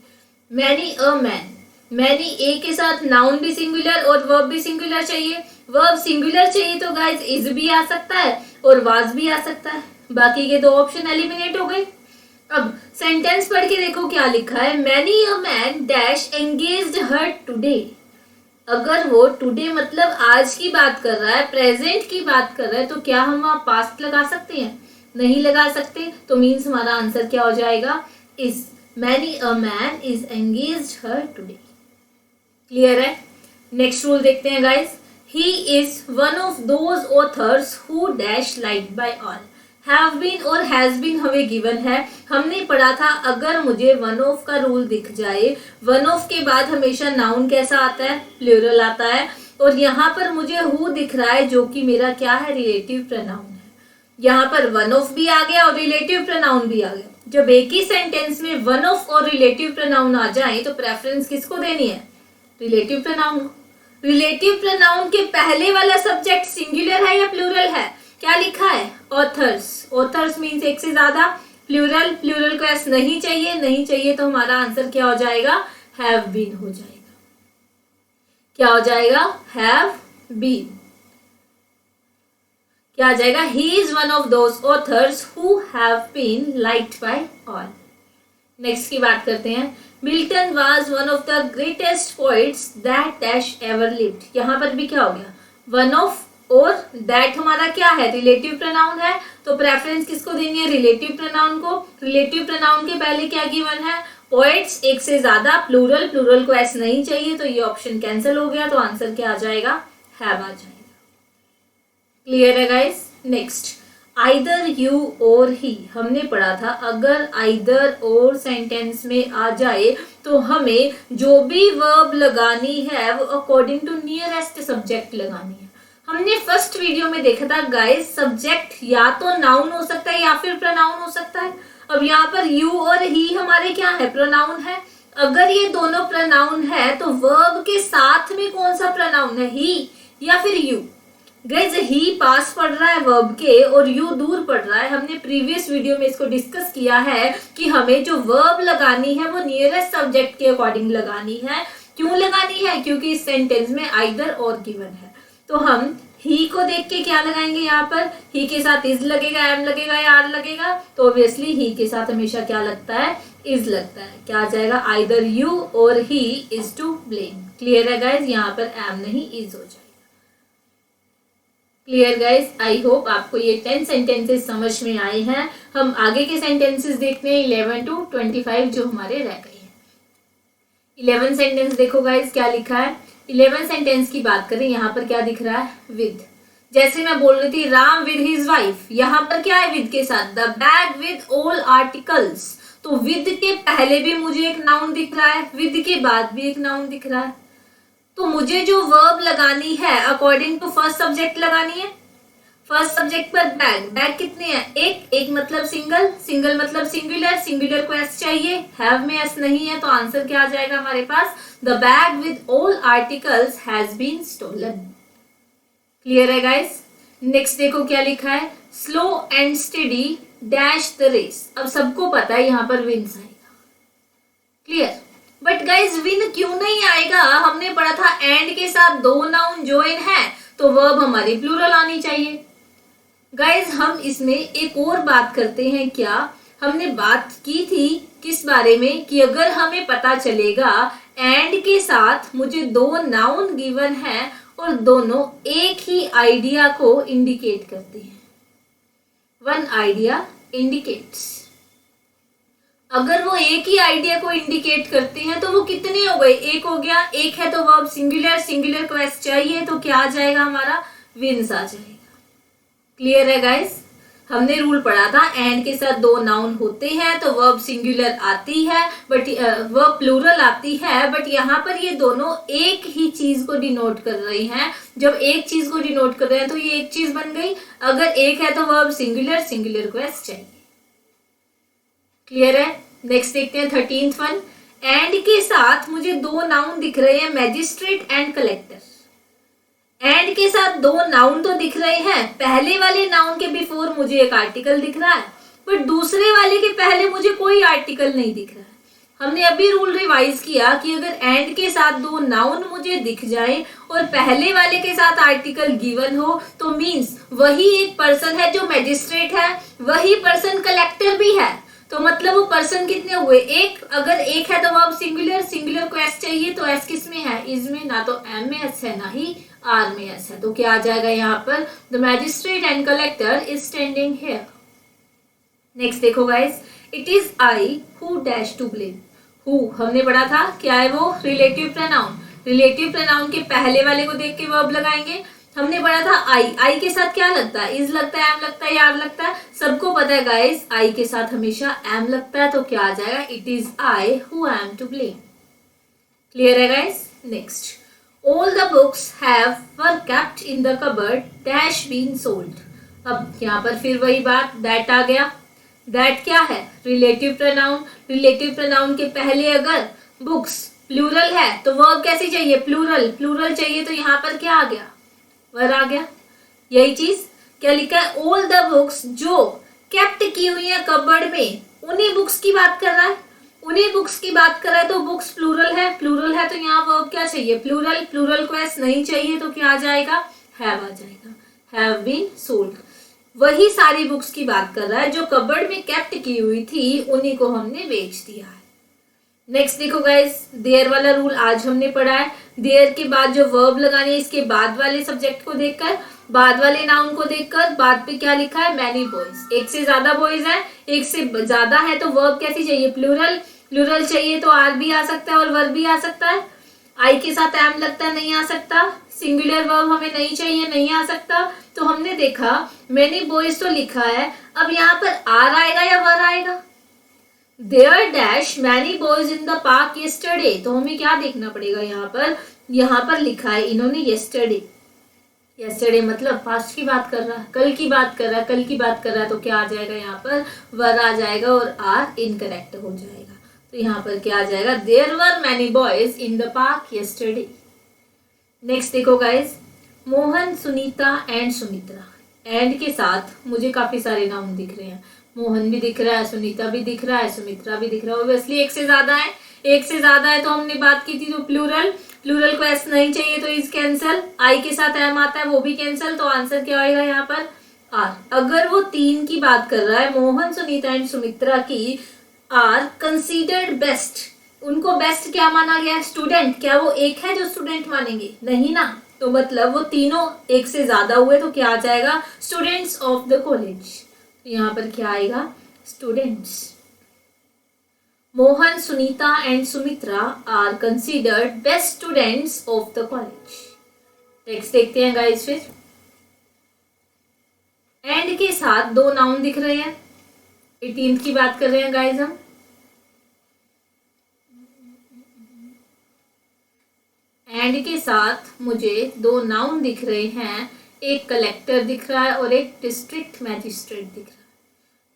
Many a man, many a के साथ नाउन भी सिंगुलर और वर्ब भी सिंगुलर चाहिए। वर्ब सिंगुलर चाहिए तो गाइस इज भी आ सकता है और वाज भी आ सकता है। बाकी के दो ऑप्शन एलिमिनेट हो गए। अब सेंटेंस पढ़ के देखो क्या लिखा है, many a man dash engaged here today. अगर वो टुडे मतलब आज की बात कर रहा है, प्रेजेंट की बात कर रहा है, तो क्या हम वहां पास्ट लगा सकते हैं, नहीं लगा सकते। तो मीन्स हमारा आंसर क्या हो जाएगा, is. Many a man is engaged here today. Clear है। नेक्स्ट रूल देखते हैं guys. He is one of those authors who dash liked by all. Have been और हैज बीन हमें गिवन है। हमने पढ़ा था अगर मुझे वन ऑफ का रूल दिख जाए, वन ऑफ के बाद हमेशा नाउन कैसा आता है, प्लूरल आता है। और यहाँ पर मुझे हु दिख रहा है जो कि मेरा क्या है, रिलेटिव प्रोनाउन है। यहाँ पर वन ऑफ भी आ गया और रिलेटिव प्रोनाउन भी आ गया। जब एक ही सेंटेंस में वन ऑफ और रिलेटिव प्रोनाउन आ जाए तो प्रेफरेंस किसको देनी है, रिलेटिव प्रोनाउन। रिलेटिव प्रोनाउन के पहले वाला सब्जेक्ट सिंगुलर है या प्लूरल है, क्या लिखा है, ऑथर्स। ऑथर्स मीन्स एक से ज्यादा, प्लूरल, प्लूरल को एस नहीं चाहिए, नहीं चाहिए तो हमारा आंसर क्या हो जाएगा, हैव बीन हो जाएगा। क्या हो जाएगा, हैव बीन। क्या आ जाएगा, he is one of those authors who have been liked by all. Next की बात करते हैं। Milton was one of the greatest poets that dash ever lived. यहाँ पर भी क्या हो गया, वन ऑफ और दैट हमारा क्या है, रिलेटिव प्रोनाउन है। तो प्रेफरेंस किसको देनी है, रिलेटिव प्रोनाउन को। रिलेटिव प्रोनाउन के पहले क्या गिवन है, पोइट्स, एक से ज्यादा, प्लूरल, प्लूरल को एस नहीं चाहिए तो ये ऑप्शन कैंसिल हो गया। तो आंसर क्या आ जाएगा, हैव आ जाएगा। क्लियर है गाइस। नेक्स्ट, आइदर यू और ही। हमने पढ़ा था अगर आइदर और सेंटेंस में आ जाए तो हमें जो भी वर्ब लगानी है वो अकॉर्डिंग टू नियरेस्ट सब्जेक्ट लगानी है। हमने फर्स्ट वीडियो में देखा था गाइस, सब्जेक्ट या तो नाउन हो सकता है या फिर प्रोनाउन हो सकता है। अब यहाँ पर यू और ही हमारे क्या है, प्रोनाउन है। अगर ये दोनों प्रोनाउन है तो वर्ब के साथ में कौन सा प्रोनाउन है, ही या फिर यू। गाइस ही पास पढ़ रहा है वर्ब के और यू दूर पढ़ रहा है। हमने प्रीवियस वीडियो में इसको डिस्कस किया है कि हमें जो वर्ब लगानी है वो नियरेस्ट सब्जेक्ट के अकॉर्डिंग लगानी है। क्यों लगानी है, क्योंकि इस सेंटेंस में आइदर और गिवन है। तो हम ही को देख के क्या लगाएंगे, यहाँ पर ही के साथ इज लगेगा, एम लगेगा या आर लगेगा, तो ऑब्वियसली ही के साथ हमेशा क्या लगता है, इज लगता है। क्या आ जाएगा, आइदर यू और he is to blame. Clear है गाइज, यहाँ पर एम नहीं इज हो जाएगा। क्लियर गाइज, आई होप आपको ये 10 सेंटेंसेस समझ में आए हैं। हम आगे के सेंटेंसेस देखते हैं 11 to 25 जो हमारे रह गए हैं। 11 सेंटेंस देखो गाइज क्या लिखा है। 11 सेंटेंस की बात करें, यहाँ पर क्या दिख रहा है, विद। जैसे मैं बोल रही थी राम विद हिज वाइफ, यहाँ पर क्या है विद के साथ, the bag with all articles. तो विद के पहले भी मुझे एक नाउन दिख रहा है, विद के बाद भी एक नाउन दिख रहा है। तो मुझे जो वर्ब लगानी है अकॉर्डिंग टू फर्स्ट सब्जेक्ट लगानी है। फर्स्ट सब्जेक्ट पर बैग, बैग कितने हैं, एक मतलब सिंगल, सिंगल मतलब सिंगुलर, सिंगुलर को एस चाहिए, हैव में एस नहीं है, तो आंसर क्या आ जाएगा हमारे पास, the bag with all articles has been stolen. Clear है गाइस। नेक्स्ट देखो क्या लिखा है, slow and steady dash the race. अब सबको पता है यहाँ पर विंस आएगा। क्लियर, बट गाइज विन क्यों नहीं आएगा, हमने पढ़ा था एंड के साथ दो नाउन ज्वाइन है तो वर्ब हमारी प्लूरल आनी चाहिए। गाइज हम इसमें एक और बात करते हैं, क्या हमने बात की थी किस बारे में, कि अगर हमें पता चलेगा एंड के साथ मुझे दो नाउन गिवन है और दोनों एक ही आइडिया को इंडिकेट करते हैं, वन आइडिया इंडिकेट्स। अगर वो एक ही आइडिया को इंडिकेट करते हैं तो वो कितने हो गए, एक हो गया, एक है तो वर्ब सिंगुलर, सिंगुलर को एस चाहिए तो क्या आ जाएगा हमारा, विंस आ जाएगा। क्लियर है गाइस, हमने रूल पढ़ा था एंड के साथ दो नाउन होते हैं तो वर्ब सिंगुलर आती है बट वर्ब प्लूरल आती है, बट यहाँ पर ये दोनों एक ही चीज को डिनोट कर रही हैं। जब एक चीज को डिनोट कर रहे हैं तो ये एक चीज बन गई, अगर एक है तो वर्ब सिंगुलर, सिंगुलर को एस चाहिए। क्लियर है। नेक्स्ट देखते हैं 13th वन, एंड के साथ मुझे दो नाउन दिख रहे हैं, मैजिस्ट्रेट एंड कलेक्टर। एंड के साथ दो नाउन तो दिख रहे हैं, पहले वाले नाउन के बिफोर मुझे एक आर्टिकल दिख रहा है बट दूसरे वाले के पहले मुझे कोई आर्टिकल नहीं दिख रहा है। हमने अभी रूल रिवाइज किया कि अगर एंड के साथ दो नाउन मुझे दिख जाए और पहले वाले के साथ आर्टिकल गिवन हो तो मींस वही एक पर्सन है जो मैजिस्ट्रेट है, वही पर्सन कलेक्टर भी है। तो मतलब वो पर्सन कितने हुए, एक। अगर एक है तो वर्ब सिंगुलर, सिंगुलर को एस चाहिए तो एस किस में है, इज में, ना तो एम में एस है ना ही आर में एस है। तो क्या आ जाएगा यहाँ पर, the magistrate and collector is standing here. Next देखो guys, it is I who dash to blame. Who हमने पढ़ा था क्या है वो, रिलेटिव प्रोनाउन। रिलेटिव प्रोनाउन के पहले वाले को देख के वर्ब लगाएंगे। हमने पढ़ा था आई, आई के साथ क्या लगता है, इज लगता है, एम लगता है या आर लगता है। सबको पता है गाइस आई के साथ हमेशा एम लगता है, तो क्या आ जाएगा, it is I who am to blame. Clear है guys. Next, all the books have were kept in the cupboard dash been sold. अब यहाँ पर फिर वही बात, दैट आ गया। दैट क्या है, रिलेटिव प्रोनाउन। रिलेटिव प्रोनाउन के पहले अगर बुक्स प्लूरल है तो वर्ब कैसी चाहिए, प्लूरल, प्लूरल चाहिए तो यहाँ पर क्या आ गया, वर आ गया। यही चीज क्या लिखा है, ऑल द बुक्स जो केप्ट की हुई है कबर्ड में, उन्हीं बुक्स की बात कर रहा है, उन्हीं बुक्स की बात कर रहा है। तो बुक्स प्लूरल है, प्लूरल है तो यहाँ वर्ब क्या चाहिए, प्लूरल, प्लूरल को एस नहीं चाहिए तो क्या आ जाएगा, हैव आ जाएगा, हैव बीन सोल्ड। वही सारी बुक्स की बात कर रहा है जो कबर्ड में केप्ट की हुई थी, उन्हीं को हमने बेच दिया है। नेक्स्ट देखो गाइस, देयर वाला रूल आज हमने पढ़ा है। देयर के बाद जो वर्ब लगानी है, इसके बाद वाले सब्जेक्ट को देखकर, बाद वाले नाउन को देखकर, बाद पे क्या लिखा है, मैनी बॉयज। एक से ज्यादा बॉयज है, एक से ज्यादा है तो वर्ब कैसी चाहिए, प्लूरल, प्लूरल चाहिए तो आर भी आ सकता है और वर्ब भी आ सकता है। आई के साथ एम लगता है, नहीं आ सकता। सिंगुलर वर्ब हमें नहीं चाहिए, नहीं आ सकता। तो हमने देखा मैनी बॉयज तो लिखा है, अब यहाँ पर आर आएगा या वर आएगा, there dash many boys in the park yesterday. तो हमें क्या देखना पड़ेगा, यहाँ पर लिखा है इन्होंने येस्टरडे, यस्टरडे मतलब पास्ट की बात कर रहा है, कल की बात कर रहा है, कल की बात कर रहा है, तो क्या आ जाएगा यहाँ पर, वर आ जाएगा और आर इनकरेक्ट हो जाएगा। तो यहाँ पर क्या आ जाएगा, there were many boys in the park yesterday. Next देखो guys, Mohan, Sunita and Sumitra. And के साथ मुझे काफी सारे नाम दिख रहे हैं, मोहन भी दिख रहा है, सुनीता भी दिख रहा है, सुमित्रा भी दिख रहा है। ऑब्वियसली एक से ज्यादा है, एक से ज्यादा है तो हमने बात की थी तो प्लूरल, प्लूरल को एस नहीं चाहिए तो इज कैंसल, आई के साथ एम आता है वो भी कैंसल, तो आंसर क्या आएगा यहाँ पर, आर। अगर वो तीन की बात कर रहा है, मोहन, सुनीता एंड सुमित्रा की, आर कंसीडर्ड बेस्ट, उनको बेस्ट क्या माना गया, स्टूडेंट। क्या वो एक है जो स्टूडेंट मानेंगे, नहीं ना, तो मतलब वो तीनों एक से ज्यादा हुए तो क्या आ जाएगा, स्टूडेंट्स ऑफ द कॉलेज। तो यहाँ पर क्या आएगा, students. Mohan, Sunita and Sumitra are considered best students of the college. Text देखते हैं गाइस फिर। एंड के साथ दो नाउन दिख रहे हैं, 18th की बात कर रहे हैं गाइस हम। एंड के साथ मुझे दो नाउन दिख रहे हैं, एक कलेक्टर दिख रहा है और एक डिस्ट्रिक्ट मैजिस्ट्रेट दिख रहा है।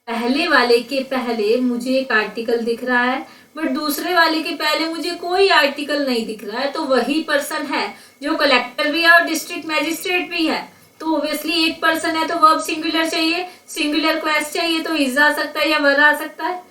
पहले वाले के पहले मुझे एक आर्टिकल दिख रहा है, बट दूसरे वाले के पहले मुझे कोई आर्टिकल नहीं दिख रहा है, तो वही पर्सन है जो कलेक्टर भी है और डिस्ट्रिक्ट मैजिस्ट्रेट भी है। तो ऑब्वियसली एक पर्सन है तो वर्ब सिंगुलर चाहिए, सिंगुलर को एस चाहिए तो इज आ सकता है या वर आ सकता है,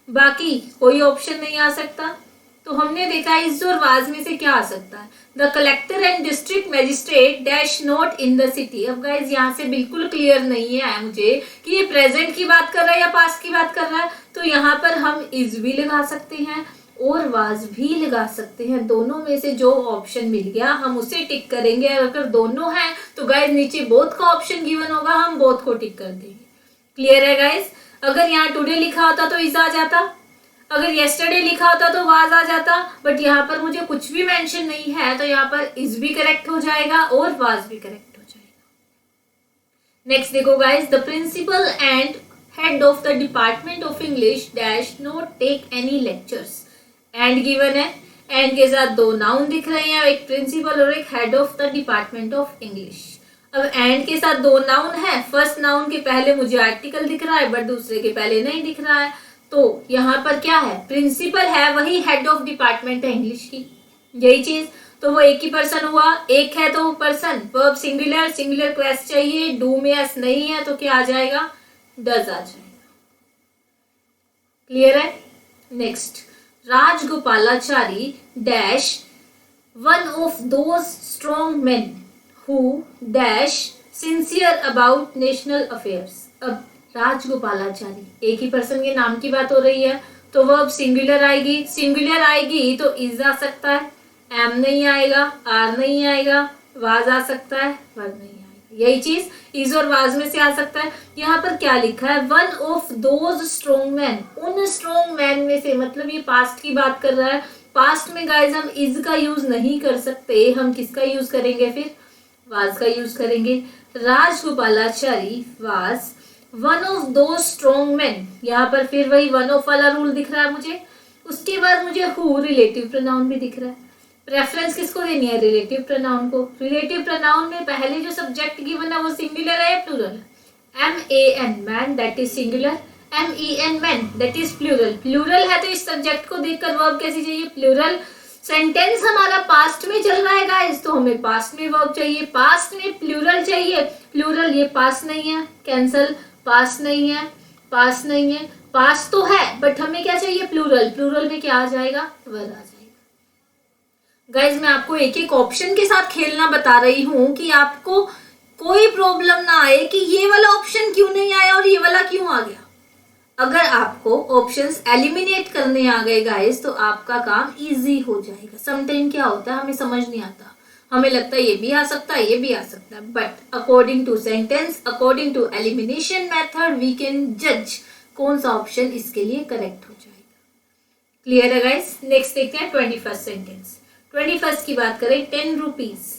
बाकी कोई ऑप्शन नहीं आ सकता। तो हमने देखा इज और वाज में से क्या आ सकता है, the collector and district magistrate dash not in the city. अब गाइज यहाँ से बिल्कुल क्लियर नहीं है मुझे कि ये प्रेजेंट की बात कर रहा है या पास्ट की बात कर रहा है, तो यहाँ पर हम इज भी लगा सकते हैं और वाज भी लगा सकते हैं। दोनों में से जो ऑप्शन मिल गया हम उसे टिक करेंगे। अगर दोनों हैं तो गाइज नीचे बोथ का ऑप्शन गिवन होगा, हम बोथ को टिक कर देंगे। क्लियर है गाइज। अगर यहाँ टुडे लिखा होता तो इज आ जाता, अगर येस्टरडे लिखा होता तो वाज आ जाता, बट यहाँ पर मुझे कुछ भी मेंशन नहीं है तो यहाँ पर इज भी करेक्ट हो जाएगा और वाज भी करेक्ट हो जाएगा। नेक्स्ट देखो guys, the principal and head of the department of English dash not take any lectures. And given है, एंड के साथ दो नाउन दिख रहे हैं, एक प्रिंसिपल और एक head of the department of English. अब एंड के साथ दो नाउन है, फर्स्ट नाउन के पहले मुझे आर्टिकल दिख रहा है बट दूसरे के पहले नहीं दिख रहा है, तो यहाँ पर क्या है, प्रिंसिपल है वही हेड ऑफ डिपार्टमेंट है इंग्लिश की, यही चीज। तो वो एक ही पर्सन हुआ, एक है तो पर्सन, वर्ब सिंगुलर, सिंगुलर को एस चाहिए, डू में एस नहीं है तो क्या आ जाएगा, डज आ जाएगा। क्लियर है। Next, Rajagopalachari dash one of those strong men who dash sincere about national affairs. अब राजगोपालाचारी, एक ही पर्सन के नाम की बात हो रही है तो वर्ब सिंगुलर आएगी, सिंगुलर आएगी तो इज आ सकता है, एम नहीं आएगा, आर नहीं आएगा, वाज आ सकता है, वर नहीं आएगा। यही चीज इज और वाज में से आ सकता है। यहाँ पर क्या लिखा है, one of those strong man, उन स्ट्रॉन्ग मैन में से, मतलब ये पास्ट की बात कर रहा है। पास्ट में गाइज हम इज का यूज नहीं कर सकते, हम किसका यूज करेंगे, फिर वाज का यूज करेंगे। राजगोपालाचारी वाज वन ऑफ दो स्ट्रॉन्ग मैन, यहाँ पर फिर वही वन ऑफ वाला रूल दिख रहा है मुझे। उसके बाद मुझे हु रिलेटिव प्रोनाउन भी दिख रहा है। प्रेफरेंस किसको देनी है, रिलेटिव प्रोनाउन को। रिलेटिव प्रोनाउन में पहले जो सब्जेक्ट गिवन है वो सिंगुलर है या प्लूरल है, MAN man that is singular, MEN men that is plural. Plural है तो इस सब्जेक्ट को देखकर वर्ब कैसी चाहिए, प्लूरल। सेंटेंस हमारा पास्ट में चल रहा है गाइस, तो हमें पास्ट में वर्ब चाहिए, पास्ट में प्लूरल चाहिए, प्लूरल ये पास्ट नहीं है, कैंसल, पास नहीं है, पास नहीं है, पास तो है बट हमें क्या चाहिए, प्लूरल। प्लूरल में क्या आ जाएगा, वर आ जाएगा। गाइज मैं आपको एक एक ऑप्शन के साथ खेलना बता रही हूँ कि आपको कोई प्रॉब्लम ना आए कि ये वाला ऑप्शन क्यों नहीं आया और ये वाला क्यों आ गया। अगर आपको ऑप्शंस एलिमिनेट करने आ गए गाइज तो आपका काम इजी हो जाएगा। समटाइम क्या होता है, हमें समझ नहीं आता, हमें लगता है ये भी आ सकता है, ये भी आ सकता है, but according to sentence, according to elimination method we can जज कौन सा ऑप्शन इसके लिए करेक्ट हो जाएगा। क्लियर है गाइस। नेक्स्ट देखते हैं 21st सेंटेंस। 21st की बात करें, 10 rupees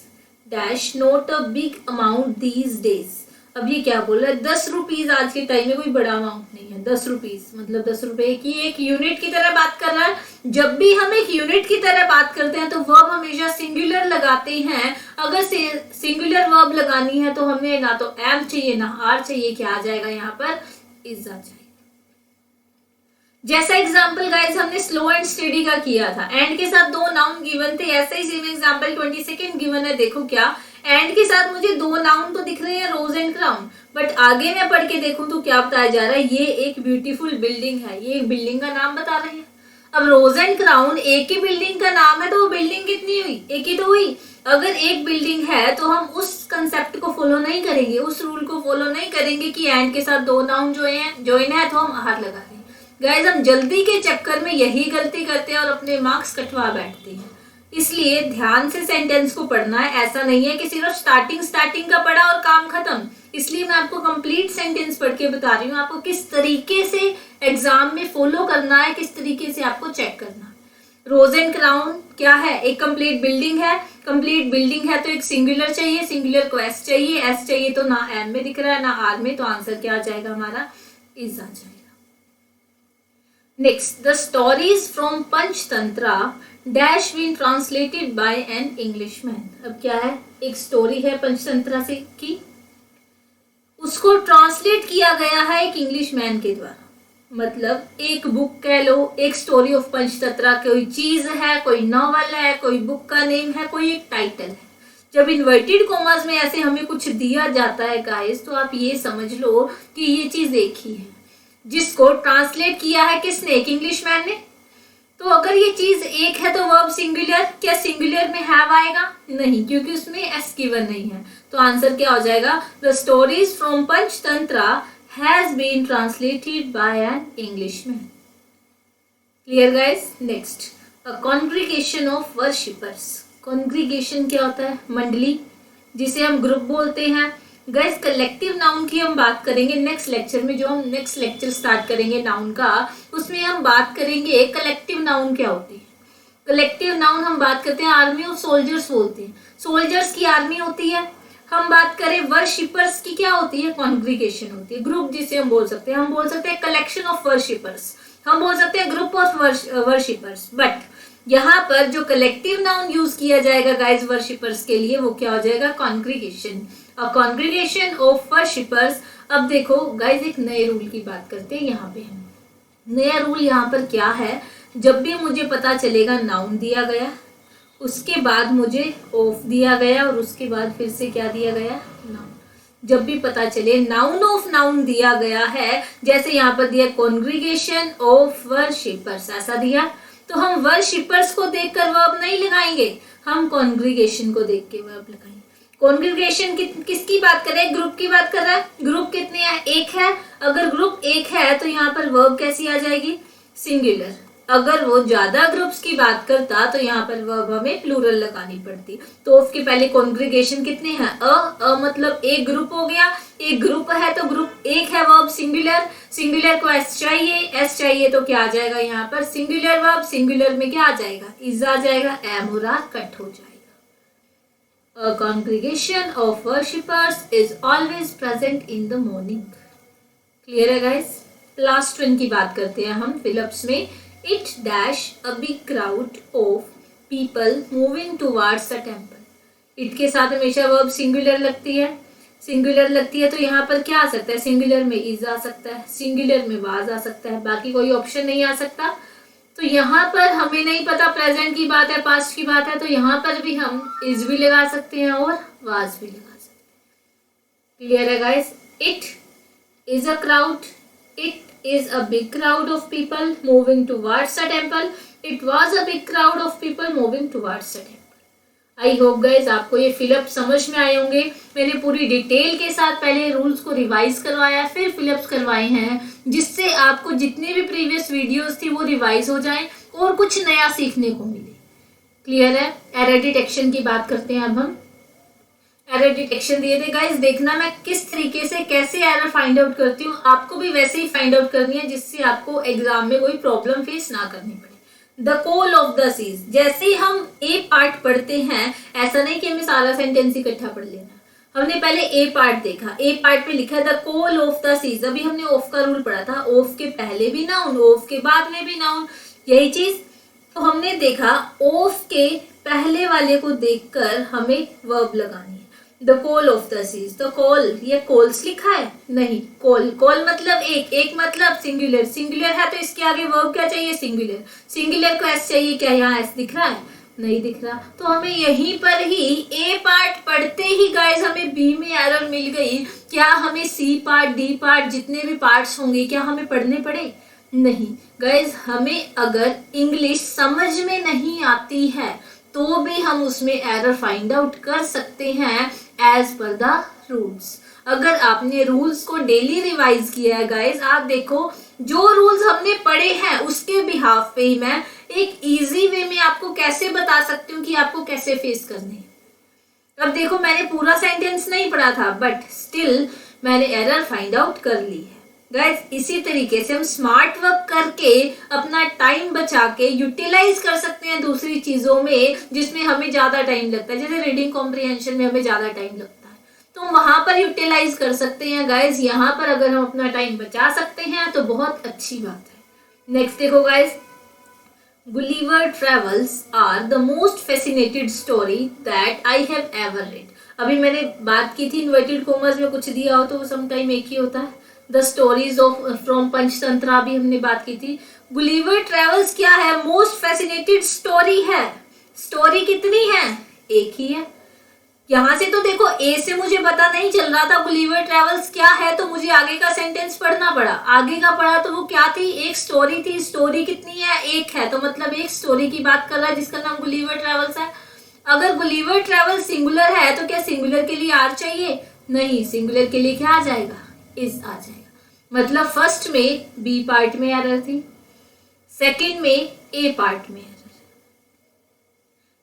dash not a big amount these days. अब ये क्या बोल रहा है, 10 रुपीज आज के टाइम में कोई बड़ा अमाउंट नहीं है। 10 रुपीज मतलब 10 रुपए की एक यूनिट की तरह बात कर रहा है। जब भी हम एक यूनिट की तरह बात करते हैं तो वर्ब हमेशा सिंगुलर लगाते हैं। अगर सिंगुलर वर्ब लगानी है तो हमें ना तो एम चाहिए ना आर चाहिए, क्या आ जाएगा यहाँ पर, इज आ जाएगा। जैसा एग्जाम्पल गाइस हमने स्लो एंड स्टडी का किया था, एंड के साथ 2 नाउन गिवन थे, ऐसा ही सेम एग्जाम्पल 22 गिवन है। देखो क्या एंड के साथ मुझे 2 नाउन तो दिख रहे हैं, रोज एंड क्राउन, बट आगे मैं पढ़ के देखूं तो क्या बताया जा रहा है, ये एक ब्यूटीफुल बिल्डिंग है, ये एक बिल्डिंग का नाम बता रहे हैं। अब रोज एंड क्राउन एक ही बिल्डिंग का नाम है तो वो बिल्डिंग कितनी हुई, एक ही तो हुई। अगर एक बिल्डिंग है तो हम उस कंसेप्ट को फॉलो नहीं करेंगे, उस रूल को फॉलो नहीं करेंगे कि एंड के साथ 2 नाउन ज्वाइन है तो हम आर लगा दें। गाइस हम जल्दी के चक्कर में यही गलती करते हैं और अपने मार्क्स कटवा बैठते हैं। इसलिए ध्यान से सेंटेंस को पढ़ना है, ऐसा नहीं है कि सिर्फ स्टार्टिंग का पढ़ा और काम खत्म। इसलिए मैं आपको कंप्लीट सेंटेंस पढ़ के बता रही हूँ आपको किस तरीके से एग्जाम में फॉलो करना है, किस तरीके से आपको चेक करना है। रोज एंड क्राउन क्या है, एक कंप्लीट बिल्डिंग है। कंप्लीट बिल्डिंग है तो एक सिंगुलर चाहिए, सिंगुलर को एस चाहिए, एस चाहिए तो ना एम में दिख रहा है ना आर में, तो आंसर क्या आ जाएगा हमारा, इज आ जाएगा। Next, the stories from Panchtantra dash been translated by an Englishman. अब क्या है, एक स्टोरी है पंचतंत्र से की, उसको ट्रांसलेट किया गया है एक इंग्लिशमैन के द्वारा। मतलब एक बुक कह लो, एक स्टोरी ऑफ पंचतंत्र कोई चीज है, कोई नॉवल है, कोई बुक का नेम है, कोई एक टाइटल है। जब इन्वर्टेड कॉमर्स में ऐसे हमें कुछ दिया जाता है गाइस, तो आप ये समझ लो कि ये चीज एक ही है, जिसको ट्रांसलेट किया है किसने, एक इंग्लिशमैन ने। तो अगर ये चीज एक है तो वर्ब सिंगुलर, क्या सिंगुलर में हैव आएगा, नहीं, क्योंकि उसमें एस गिवन नहीं है। तो आंसर क्या हो जाएगा, the stories from Panchatantra has been translated by an Englishman. Clear guys. Next, a congregation of worshippers. Congregation क्या होता है, मंडली, जिसे हम ग्रुप बोलते हैं। गाइस कलेक्टिव नाउन की हम बात करेंगे नेक्स्ट लेक्चर में, जो हम नेक्स्ट लेक्चर स्टार्ट करेंगे नाउन का, उसमें हम बात करेंगे कलेक्टिव नाउन क्या होती है। कलेक्टिव नाउन हम बात करते हैं आर्मी ऑफ सोल्जर्स बोलते हैं, सोल्जर्स की आर्मी होती है। हम बात करें वर्शिपर्स की, क्या होती है, कॉन्ग्रीगेशन होती है, ग्रुप जिसे हम बोल सकते हैं। हम बोल सकते हैं कलेक्शन ऑफ वर्शिपर्स, हम बोल सकते हैं ग्रुप ऑफ वर्शिपर्स। बट यहाँ पर जो कलेक्टिव नाउन यूज किया जाएगा गाइस वर्शिपर्स के लिए, वो क्या हो जाएगा, congregation, a congregation of worshippers. अब देखो गाइस एक नए रूल की बात करते हैं। यहाँ पे हम नया रूल यहाँ पर क्या है, जब भी मुझे पता चलेगा नाउन दिया गया, उसके बाद मुझे ऑफ दिया गया और उसके बाद फिर से क्या दिया गया, नाउन। जब भी पता चले नाउन ऑफ नाउन दिया गया है, जैसे यहाँ पर दिया कॉन्ग्रीगेशन ऑफ वर्शिपर्स, ऐसा दिया, तो हम वर्शिपर्स को देखकर वर्ब नहीं लगाएंगे, हम कॉन्ग्रीगेशन को देख के वर्ब लगाएंगे। कॉन्ग्रीगेशन किसकी बात कर रहे हैं, ग्रुप की बात कर रहा है। ग्रुप कितने हैं, एक है। अगर ग्रुप एक है तो यहाँ पर वर्ब कैसी आ जाएगी, सिंगुलर। अगर वो ज्यादा ग्रुप्स की बात करता तो यहाँ पर वर्ब हमें प्लूरल लगानी पड़ती। तो उसके पहले कॉन्ग्रीगेशन कितने हैं, अ मतलब एक ग्रुप हो गया, एक ग्रुप है तो ग्रुप एक है, वर्ब सिंगुलर, सिंगुलर को एस चाहिए, एस चाहिए तो क्या आ जाएगा यहाँ पर, सिंगुलर वर्ब, सिंगुलर में क्या आ जाएगा, इज आ जाएगा, एम और आर कट हो जाएगा। A congregation of worshippers is always present in the morning. Clear है guys? Last one की बात करते हैं हम फिलअप्स में। It dash a big crowd of people moving towards a temple. It के साथ हमेशा वर्ब सिंगुलर लगती है, सिंगुलर लगती है तो यहाँ पर क्या आ सकता है, सिंगुलर में इज आ सकता है, सिंगुलर में वाज आ सकता है, बाकी कोई ऑप्शन नहीं आ सकता। तो यहाँ पर हमें नहीं पता प्रेजेंट की बात है पास्ट की बात है, तो यहाँ पर भी हम इज भी लगा सकते हैं और वाज भी लगा सकते हैं। क्लियर है guys. It is a crowd, it is a big crowd of people moving towards a temple, it was a big crowd of people moving towards a temple. I hope guys आपको ये fill up समझ में आए होंगे। मैंने पूरी detail के साथ पहले रूल्स को रिवाइज करवाया, फिर फिलअप्स करवाए हैं, जिससे आपको जितने भी प्रीवियस वीडियोस थी वो रिवाइज हो जाएं और कुछ नया सीखने को मिले। क्लियर है। एरर डिटेक्शन की बात करते हैं अब हम। एरर डिटेक्शन दिए थे गाइज, देखना मैं किस तरीके से कैसे एरर फाइंड आउट करती हूँ, आपको भी वैसे ही फाइंड आउट करनी है, जिससे आपको एग्जाम में कोई प्रॉब्लम फेस ना करनी पड़े। The call of the seas, जैसे ही हम ए पार्ट पढ़ते हैं, ऐसा नहीं कि हमें सारा सेंटेंस इकट्ठा पढ़ लेना, हमने पहले ए पार्ट देखा, ए पार्ट में लिखा था कोल ऑफ द सीज, अभी हमने ऑफ का रूल पढ़ा था, ऑफ के पहले भी नाउन, ऑफ के बाद में भी नाउन, यही चीज। तो हमने देखा ऑफ के पहले वाले को देखकर हमें वर्ब लगानी है, the call of the seas. तो कोल, ये कोल्स लिखा है? नहीं, कोल, कोल मतलब एक, एक मतलब सिंगुलर, सिंगुलर है तो इसके आगे वर्ब क्या चाहिए? सिंगुलर, सिंगुलर को एस चाहिए, क्या यहाँ एस दिख रहा है? नहीं दिख रहा। तो हमें यहीं पर ही ए पार्ट पढ़ते ही गाइस हमें बी में एरर मिल गई। क्या हमें सी पार्ट, डी पार्ट, जितने भी पार्ट्स होंगे क्या हमें पढ़ने पड़े? नहीं गाइस, हमें अगर इंग्लिश समझ में नहीं आती है तो भी हम उसमें एरर फाइंड आउट कर सकते हैं एज पर द रूल्स। अगर आपने रूल्स को डेली रिवाइज किया है गाइस, आप देखो जो रूल्स हमने पढ़े हैं उसके बिहाफ पे ही मैं एक इजी वे में आपको कैसे बता सकती हूँ कि आपको कैसे फेस करने हैं। अब देखो मैंने पूरा सेंटेंस नहीं पढ़ा था बट स्टिल मैंने एरर फाइंड आउट कर ली है गाइस। इसी तरीके से हम स्मार्ट वर्क करके अपना टाइम बचा के यूटिलाइज कर सकते हैं दूसरी चीजों में जिसमें हमें ज्यादा टाइम लगता है। जैसे रीडिंग कॉम्प्रिहेंशन में हमें ज्यादा टाइम लगता है तो वहां पर यूटिलाइज कर सकते हैं गाइस। यहाँ पर अगर हम अपना टाइम बचा सकते हैं तो बहुत अच्छी बात है। नेक्स्ट देखो guys, Gulliver travels are the most fascinated story that I have ever read. अभी मैंने बात की थी इन्वर्टेड कॉमर्स में कुछ दिया हो तो वो समटाइम एक ही होता है। The stories of from Panchatantra भी हमने बात की थी। गुलिवर ट्रेवल्स क्या है? मोस्ट फैसिनेटेड स्टोरी है। स्टोरी कितनी है? एक ही है। यहां से तो देखो ए से मुझे पता नहीं चल रहा था गुलिवर ट्रेवल्स क्या है, तो मुझे आगे का सेंटेंस पढ़ना पड़ा। आगे का पढ़ा तो वो क्या थी? एक स्टोरी थी। स्टोरी कितनी है? एक है, तो मतलब एक स्टोरी की बात कर रहा है जिसका नाम गुलिवर ट्रेवल्स है। अगर गुलिवर ट्रेवल्स सिंगुलर है तो क्या सिंगुलर के लिए आर चाहिए? नहीं, सिंगुलर के लिए क्या आ जाएगा? इज आ जाएगा। मतलब फर्स्ट में बी पार्ट में एरर थी, सेकंड में ए पार्ट में एरर।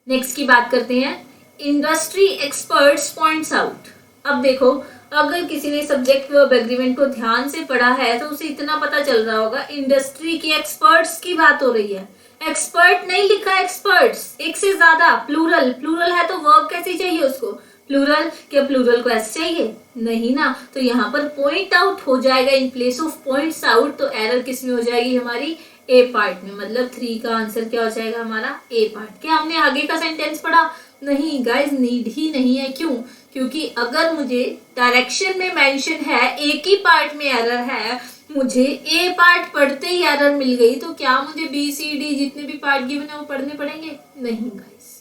नेक्स्ट की बात करते हैं, इंडस्ट्री एक्सपर्ट्स पॉइंट्स आउट। अब देखो अगर किसी ने सब्जेक्ट वर्ब एग्रीमेंट को ध्यान से पढ़ा है तो उसे इतना पता चल रहा होगा इंडस्ट्री के एक्सपर्ट्स की बात हो रही है। एक्सपर्ट नहीं लिखा, एक्सपर्ट्स, एक से ज्यादा, प्लूरल, प्लूरल है तो वर्ब कैसी चाहिए उसको? प्लूरल। क्या प्लूरल को एस चाहिए? नहीं ना। तो यहाँ पर पॉइंट आउट हो जाएगा in place of points out. तो एरर किस में हो जाएगी? हमारी ए पार्ट में। मतलब 3 का आंसर क्या हो जाएगा हमारा? ए पार्ट। क्या हमने आगे का सेंटेंस पढ़ा? नहीं गाइस, नीड ही नहीं है। क्यों? क्योंकि अगर मुझे डायरेक्शन में मेंशन है एक ही पार्ट में एरर है, मुझे ए पार्ट पढ़ते ही एरर मिल गई, तो क्या मुझे बी सी डी जितने भी पार्ट गिवन है वो पढ़ने पड़ेंगे? नहीं guys.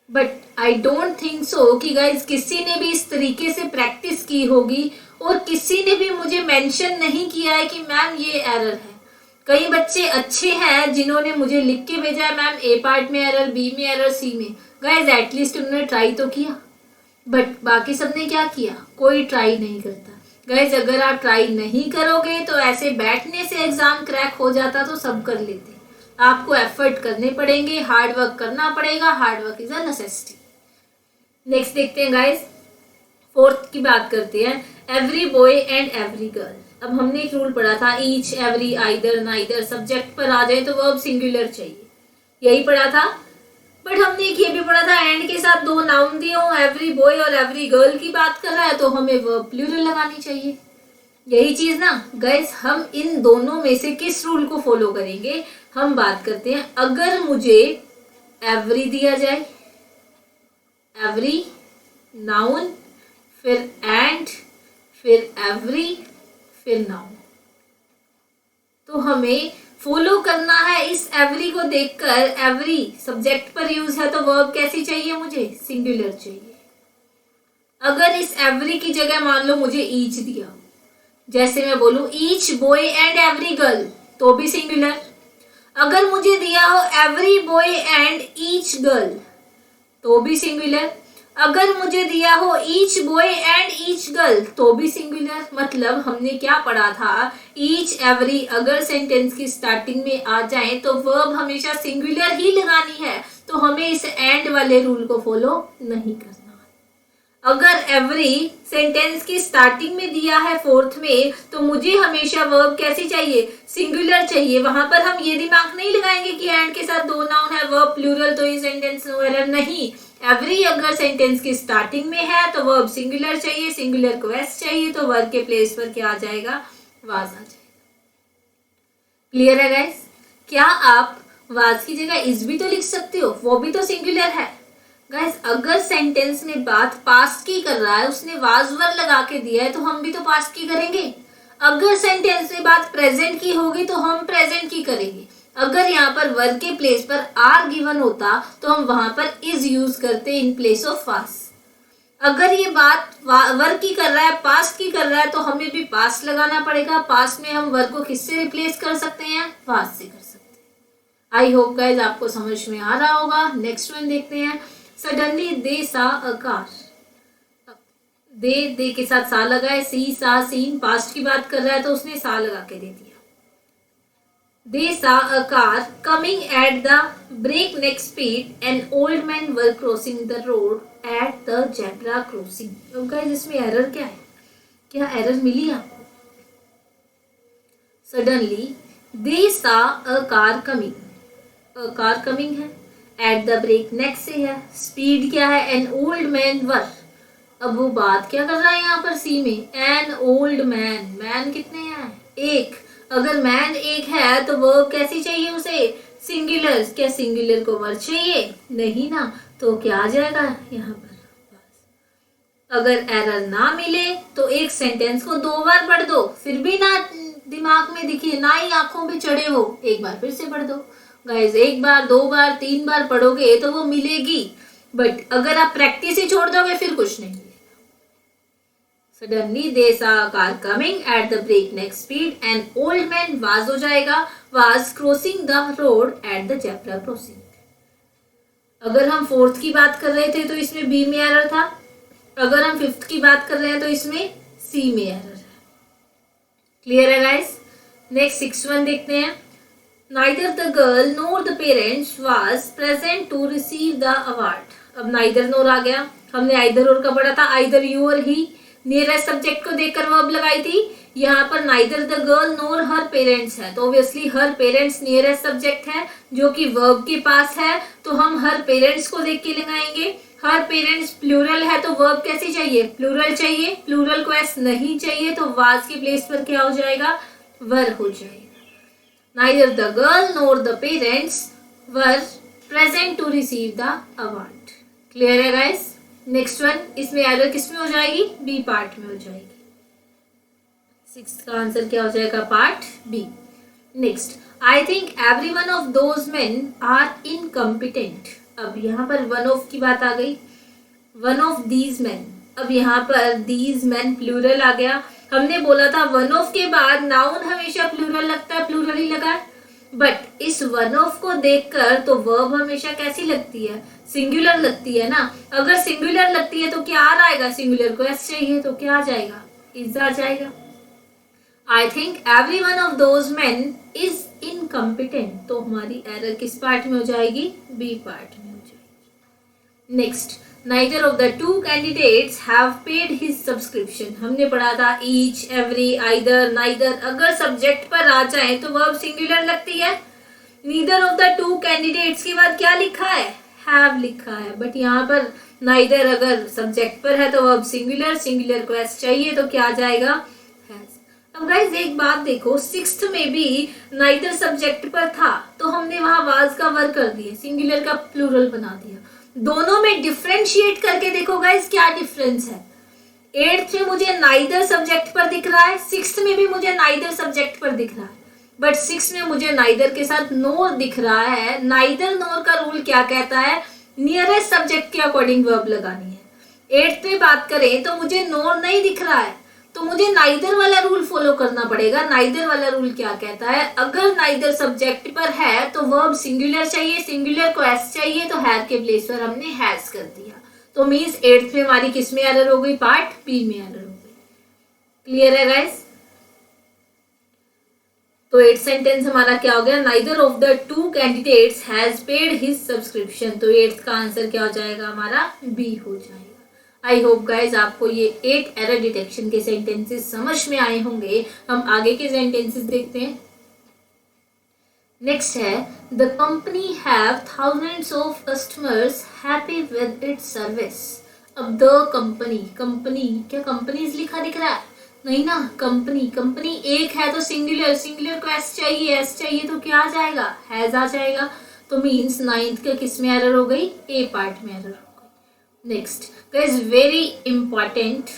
But I don't think so कि गाइस किसी ने भी इस तरीके से प्रैक्टिस की होगी और किसी ने भी मुझे मेंशन नहीं किया है कि मैम ये एरर है। कई बच्चे अच्छे हैं जिन्होंने मुझे लिख के भेजा है मैम ए पार्ट में एरर, बी में एरर, सी में। गाइस एटलीस्ट उन्होंने ट्राई तो किया, बट बाकी सबने क्या किया? कोई ट्राई नहीं करता। गाइस अगर आप ट्राई नहीं करोगे तो ऐसे बैठने से एग्जाम क्रैक हो जाता तो सब कर लेते। आपको एफर्ट करने पड़ेंगे, हार्ड वर्क करना पड़ेगा। Hard work is a necessity. Next देखते हैं गाइस, फोर्थ की बात करते हैं, every boy and every girl. अब हमने एक रूल पढ़ा था, each, every, either, neither. Subject पर आ जाए तो वर्ब सिंगुलर चाहिए, यही पढ़ा था। बट हमने एक ये भी पढ़ा था, एंड के साथ 2 नाउन दिए हो, एवरी बॉय और एवरी गर्ल की बात कर रहा है तो हमें वर्ब प्लूरल लगानी चाहिए। यही चीज ना गाइस, हम इन दोनों में से किस रूल को फॉलो करेंगे? हम बात करते हैं, अगर मुझे एवरी दिया जाए, एवरी नाउन, फिर एंड, फिर एवरी, फिर नाउन, तो हमें फॉलो करना है इस एवरी को देखकर। एवरी सब्जेक्ट पर यूज है तो वर्ब कैसी चाहिए मुझे? सिंगुलर चाहिए। अगर इस एवरी की जगह मान लो मुझे ईच दिया, जैसे मैं बोलूं each boy and every girl, तो भी सिंगुलर। अगर मुझे दिया हो every boy and each girl, तो भी सिंगुलर। अगर मुझे दिया हो each boy and each girl, तो भी सिंगुलर। मतलब हमने क्या पढ़ा था? ईच, एवरी अगर सेंटेंस की स्टार्टिंग में आ जाए तो वर्ब हमेशा सिंगुलर ही लगानी है, तो हमें इस एंड वाले रूल को फॉलो नहीं करना। अगर एवरी सेंटेंस की स्टार्टिंग में दिया है फोर्थ में, तो मुझे हमेशा वर्ब कैसी चाहिए, सिंगुलर चाहिए। वहां पर हम ये दिमाग नहीं लगाएंगे कि एंड के साथ दो नाउन है, वर्ब प्लूरल, तो ये सेंटेंस नो एरर। नहीं, एवरी अगर सेंटेंस की स्टार्टिंग में है तो वर्ब सिंगुलर चाहिए, सिंगुलर को एस चाहिए, तो वर्ब के प्लेस पर क्या आ जाएगा, वाज आ जाएगा। क्लियर है गाइस? क्या आप वाज की जगह इज भी तो लिख सकते हो, वो भी तो सिंगुलर है। गाइस अगर सेंटेंस में बात पास्ट की कर रहा है, उसने वाज वर्ब लगा के दिया है, तो हम भी तो पास्ट की करेंगे। अगर सेंटेंस में बात प्रेजेंट की होगी तो हम प्रेजेंट की करेंगे। अगर यहाँ पर वर्ब के प्लेस पर आर गिवन होता तो हम वहां पर इज यूज करते इन प्लेस ऑफ वाज। अगर ये बात वर्ब की कर रहा है, पास्ट की कर रहा है, तो हमें भी पास्ट लगाना पड़ेगा। पास्ट में हम वर्ब को किससे रिप्लेस कर सकते हैं, वाज से कर सकते हैं। आई होप गाइस आपको समझ में आ रहा होगा। नेक्स्ट वन देखते हैं। Suddenly they saw a car. दे के साथ सा लगा है, सी सा सीन, पास्ट की बात कर रहा है तो उसने सा लगा के दे दिया। They saw a car coming at the breakneck speed and old man were crossing the road at the zebra crossing. अब गाइस इसमें एरर क्या है, क्या एरर मिली आपको? Suddenly they saw a car coming, a car coming है, at the breakneck से है, स्पीड क्या है, एन ओल्ड मैन वर। अब वो बात क्या कर रहा है यहाँ पर सी में, एन ओल्ड मैन। मैन कितने हैं, एक। अगर मैन एक है तो वो कैसी चाहिए उसे, सिंगुलर। क्या सिंगुलर को वर्ब चाहिए, नहीं ना, तो क्या आ जाएगा यहाँ पर। अगर एरर ना मिले तो एक सेंटेंस को दो बार पढ़ दो, फिर भी ना दिमाग में दिखे, ना ही आंखों पे चढ़े हो, एक बार फिर से पढ़ दो। गाइस एक बार, दो बार, तीन बार पढ़ोगे तो वो मिलेगी, बट अगर आप प्रैक्टिस ही छोड़ दोगे फिर कुछ नहीं मिलेगा। Suddenly they saw car coming at the breakneck speed and old man was हो जाएगा, was crossing the road at the zebra crossing. अगर हम फोर्थ की बात कर रहे थे तो इसमें बी में एरर था। अगर हम फिफ्थ की बात कर रहे हैं तो इसमें सी में एरर है। क्लियर है गाइस? नेक्स्ट 6 देखते हैं। Neither the girl nor the parents was present to receive the award. अब neither nor आ गया। हमने either or का पढ़ा था, either you or he। nearest subject को देखकर verb लगाई थी। यहाँ पर neither the girl nor her parents है, तो obviously her parents nearest subject है जो कि verb के पास है, तो हम her parents को देख के लगाएंगे। her parents plural है तो verb कैसी चाहिए, plural चाहिए। plural को s नहीं चाहिए तो was के प्लेस पर क्या हो जाएगा, were हो जाएगा। Neither the girl nor the parents were present to receive the award. Clear है guys? Next one, इसमें एरर किस में हो जाएगी, बी पार्ट में हो जाएगी। 6th का आंसर क्या हो जाएगा, part B. Next, I think every one of those men are incompetent. अब यहाँ पर one of की बात आ गई, one of these men। अब यहाँ पर these men प्लूरल आ गया। हमने बोला था वन ऑफ के बाद नाउन हमेशा प्लूरल लगता है, प्लूरल ही लगा है, बट इस वन ऑफ को देखकर तो वर्ब हमेशा कैसी लगती है, सिंगुलर लगती है ना। अगर सिंगुलर लगती है तो क्या आ जाएगा, सिंगुलर को एस चाहिए तो क्या आ जाएगा, इज आ जाएगा। I think every one of those main is incompetent, तो हमारी एरर किस पार्ट में हो जाएगी, बी पार्ट में हो जाएगी। Next, Neither of the two candidates have paid his subscription. हमने पढ़ा था each, every, either, neither। अगर सब्जेक्ट पर आ जाए तो वर्ब सिंगुलर लगती है। Neither of the two candidates के बाद क्या लिखा है, have लिखा है, बट यहाँ पर neither अगर सब्जेक्ट पर है तो वर्ब सिंगुलर, सिंगुलर को s चाहिए तो क्या आ जाएगा, has। अब गाइस एक बात देखो, 6th में भी neither सब्जेक्ट पर था तो हमने वहां was का वर्ब कर दिया, सिंगुलर का प्लूरल बना दिया। दोनों में डिफरेंशिएट करके देखो गाइस क्या डिफरेंस है। 8th में मुझे नाइदर सब्जेक्ट पर दिख रहा है, 6th में भी मुझे नाइदर सब्जेक्ट पर दिख रहा है, बट 6th में मुझे नाइदर के साथ नोर दिख रहा है। नाइदर नोर का रूल क्या कहता है, नियरेस्ट सब्जेक्ट के अकॉर्डिंग वर्ब लगानी है। 8th में बात करें तो मुझे नोर नहीं दिख रहा है, तो मुझे नाइदर वाला रूल फॉलो करना पड़ेगा। नाइदर वाला रूल क्या कहता है, अगर नाइदर सब्जेक्ट पर है तो वर्ब सिंगुलर चाहिए, सिंगुलर को एस चाहिए, तो हैव के प्लेस पर हमने हैज कर दिया, तो मींस 8th में हमारी किस में एरर हो गई, पार्ट बी में एरर हो गई। क्लियर है गाइस? तो 8th सेंटेंस हमारा क्या हो गया, neither of the to candidates has paid his subscription, तो 8th का आंसर क्या हो जाएगा हमारा, बी हो जाएगा। आई होप गाइज आपको ये 8 एरर डिटेक्शन के सेंटेंसेस समझ में आए होंगे। हम आगे के सेंटेंसेस देखते हैं। नेक्स्ट है the company have thousands of customers happy with its service. अब द कंपनी, कंपनी क्या कंपनीज लिखा दिख रहा है? नहीं ना, कंपनी, कंपनी एक है तो सिंगुलर, सिंगुलर को एस चाहिए, एस चाहिए तो क्या आ जाएगा? हैज आ जाएगा। तो मीन्स 9th का किस में एरर हो गई? ए पार्ट में एरर हो गई। नेक्स्ट गाइस वेरी इंपॉर्टेंट,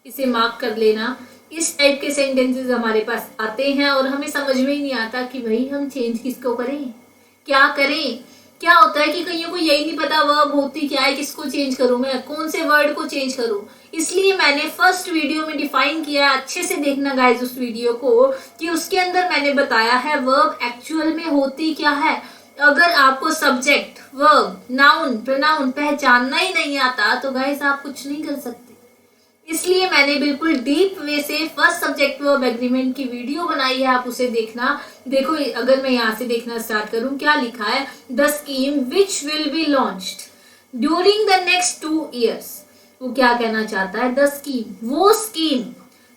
इसे मार्क कर लेना। इस टाइप के सेंटेंसेस हमारे पास आते हैं और हमें समझ में ही नहीं आता कि भाई हम चेंज किसको करें, क्या करें। क्या होता है कि कईयों को यही नहीं पता वर्ब होती क्या है, किसको चेंज करूं मैं, कौन से वर्ड को चेंज करूं। इसलिए मैंने फर्स्ट वीडियो में डिफाइन किया, अच्छे से देखना गाइज उस वीडियो को, कि उसके अंदर मैंने बताया है वर्ब एक्चुअल में होती क्या है। अगर आपको सब्जेक्ट, वर्ब, नाउन, प्रोनाउन पहचानना ही नहीं आता तो गाइज आप कुछ नहीं कर सकते। इसलिए मैंने बिल्कुल डीप वे से फर्स्ट सब्जेक्ट वर्ब एग्रीमेंट की वीडियो बनाई है, आप उसे देखना। देखो अगर मैं यहाँ से देखना स्टार्ट करूं, क्या लिखा है? The scheme which will be launched during the next 2 years। वो क्या कहना चाहता है? द स्कीम, वो स्कीम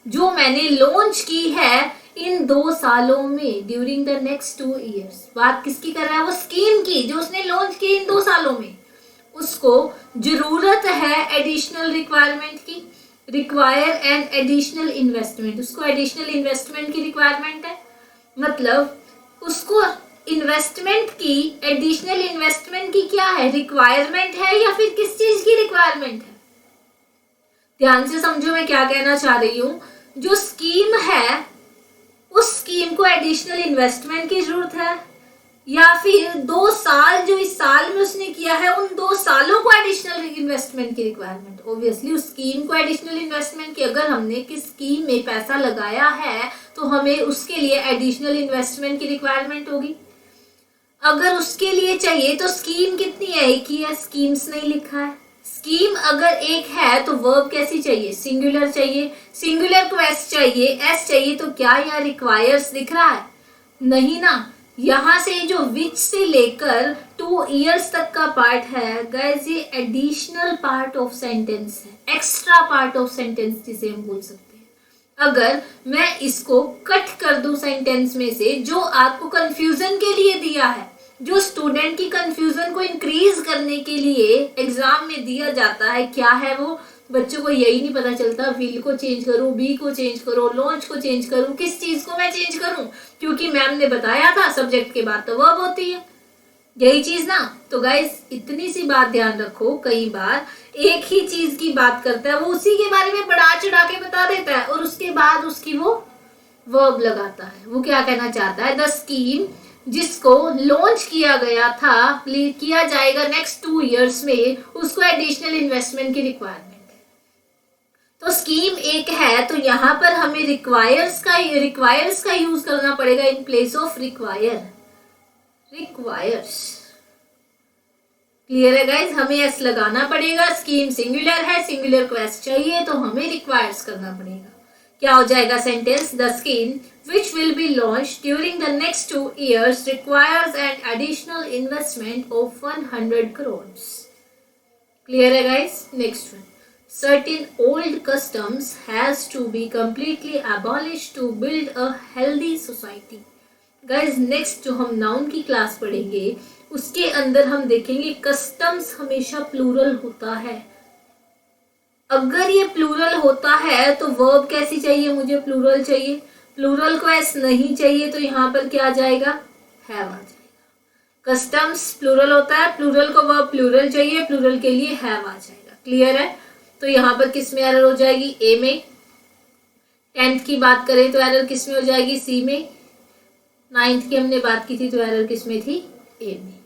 जो मैंने लॉन्च की है इन 2 सालों में, ड्यूरिंग द नेक्स्ट 2 years। बात किसकी कर रहा है? वो स्कीम की जो उसने लॉन्च की इन 2 सालों में। उसको जरूरत है एडिशनल रिक्वायरमेंट की, रिक्वायर एंड एडिशनल इन्वेस्टमेंट, उसको एडिशनल इन्वेस्टमेंट की रिक्वायरमेंट है। मतलब उसको इन्वेस्टमेंट की, एडिशनल इन्वेस्टमेंट की क्या है? रिक्वायरमेंट है या फिर किस चीज की रिक्वायरमेंट है? ध्यान से समझो मैं क्या कहना चाह रही हूं। जो स्कीम है उस स्कीम को एडिशनल इन्वेस्टमेंट की जरूरत है, या फिर 2 साल जो इस साल में उसने किया है उन 2 सालों को एडिशनल इन्वेस्टमेंट की रिक्वायरमेंट। ऑब्वियसली उस स्कीम को एडिशनल इन्वेस्टमेंट की, अगर हमने किस स्कीम में पैसा लगाया है तो हमें उसके लिए एडिशनल इन्वेस्टमेंट की रिक्वायरमेंट होगी। अगर उसके लिए चाहिए तो स्कीम कितनी है? एक ही है, स्कीम्स नहीं लिखा है। स्कीम अगर एक है तो वर्ब कैसी चाहिए? सिंगुलर चाहिए। सिंगुलर को एस चाहिए, एस चाहिए तो क्या यहाँ रिक्वायर्स दिख रहा है? नहीं ना। यहाँ से जो विच से लेकर 2 years तक का पार्ट है गाइस, ये एडिशनल पार्ट ऑफ सेंटेंस है, एक्स्ट्रा पार्ट ऑफ सेंटेंस जिसे हम बोल सकते हैं। अगर मैं इसको कट कर दूं सेंटेंस में से, जो आपको कंफ्यूजन के लिए दिया है, जो स्टूडेंट की कंफ्यूजन को इंक्रीज करने के लिए एग्जाम में दिया जाता है, क्या है वो? बच्चों को यही नहीं पता चलता विल को चेंज करूं, बी को चेंज करो, लॉन्च को चेंज करूं, किस चीज को मैं चेंज करूं, क्योंकि मैम ने बताया था सब्जेक्ट के बाद तो वर्ब होती है, यही चीज ना। तो गाइस इतनी सी बात ध्यान रखो, कई बार एक ही चीज की बात करता है, वो उसी के बारे में बढ़ा चढ़ा के बता देता है और उसके बाद उसकी वो वर्ब लगाता है। वो क्या कहना चाहता है? द स्कीम जिसको लॉन्च किया गया था, किया जाएगा नेक्स्ट 2 years में, उसको एडिशनल इन्वेस्टमेंट की रिक्वायरमेंट। तो स्कीम एक है तो यहाँ पर हमें रिक्वायर्स का यूज करना पड़ेगा in place of requires. Clear है गाइज? हमें एस लगाना पड़ेगा। स्कीम सिंगुलर है, सिंगुलर को एस चाहिए तो हमें रिक्वायर्स करना पड़ेगा। क्या हो जाएगा sentence? The scheme which will be launched during the next 2 years requires an additional investment of 100 crores. Clear है guys? Next one. Certain old customs has to be completely abolished to build a healthy society. Guys, next जो हम noun की class पढ़ेंगे उसके अंदर हम देखेंगे customs हमेशा प्लूरल होता है। अगर ये प्लूरल होता है तो वर्ब कैसी चाहिए? मुझे प्लूरल चाहिए। प्लूरल को एस नहीं चाहिए तो यहाँ पर क्या आ जाएगा? हैव आ जाएगा। कस्टम्स प्लूरल होता है, प्लूरल को वर्ब प्लूरल चाहिए, प्लूरल के लिए हैव आ जाएगा। क्लियर है? तो यहाँ पर किस में एरर हो जाएगी? ए में। 10th की बात करें तो एरर किस में हो जाएगी? सी में। 9th की हमने बात की थी तो एरर किस में थी? ए में।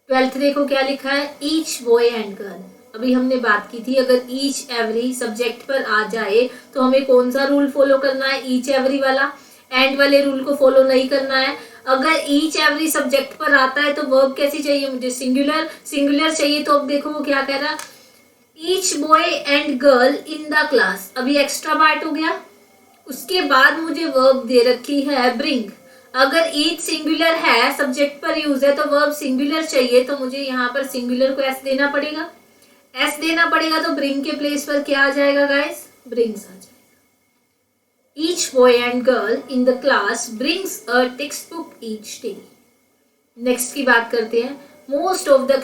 12th देखो क्या लिखा है? Each boy and girl. अभी हमने बात की थी अगर ईच एवरी सब्जेक्ट पर आ जाए तो हमें कौन सा रूल फॉलो करना है? ईच एवरी वाला। एंड वाले रूल को फॉलो नहीं करना है। अगर ईच एवरी सब्जेक्ट पर आता है तो वर्ब कैसी चाहिए? मुझे सिंगुलर। सिंगुलर चाहिए तो अब देखो वो क्या कह रहा है? Each boy and girl in the class. अभी एक्स्ट्रा पार्ट हो गया। उसके बाद मुझे वर्ब दे रखी है ब्रिंग। अगर ईच सिंगुलर है, सब्जेक्ट पर यूज है, तो वर्ब सिंगुलर चाहिए तो मुझे यहाँ पर सिंगुलर को एस देना पड़ेगा। एस देना पड़ेगा तो ब्रिंग के प्लेस पर क्या आ जाएगा गाइस, ब्रिंग्स आ जाएगा। Each boy and girl in the class brings a text book each day. Next की बात करते हैं। Most of the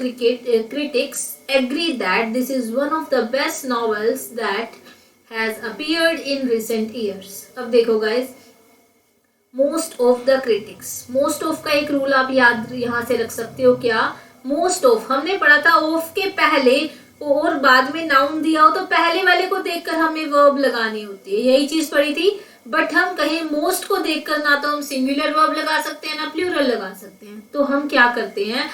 critics agree that this is one of the best novels that has appeared in recent years। अब देखो guys, most of the critics, most of का एक rule आप याद यहां से रख सकते हो। क्या, मोस्ट ऑफ हमने पढ़ा था ऑफ के पहले और बाद में नाउन दिया हो तो पहले वाले को देखकर हमें वर्ब लगानी होती है, यही चीज पढ़ी थी। बट हम कहीं मोस्ट को देखकर ना तो हम सिंगुलर वर्ब लगा सकते हैं ना प्लूरल लगा सकते हैं, तो हम क्या करते हैं,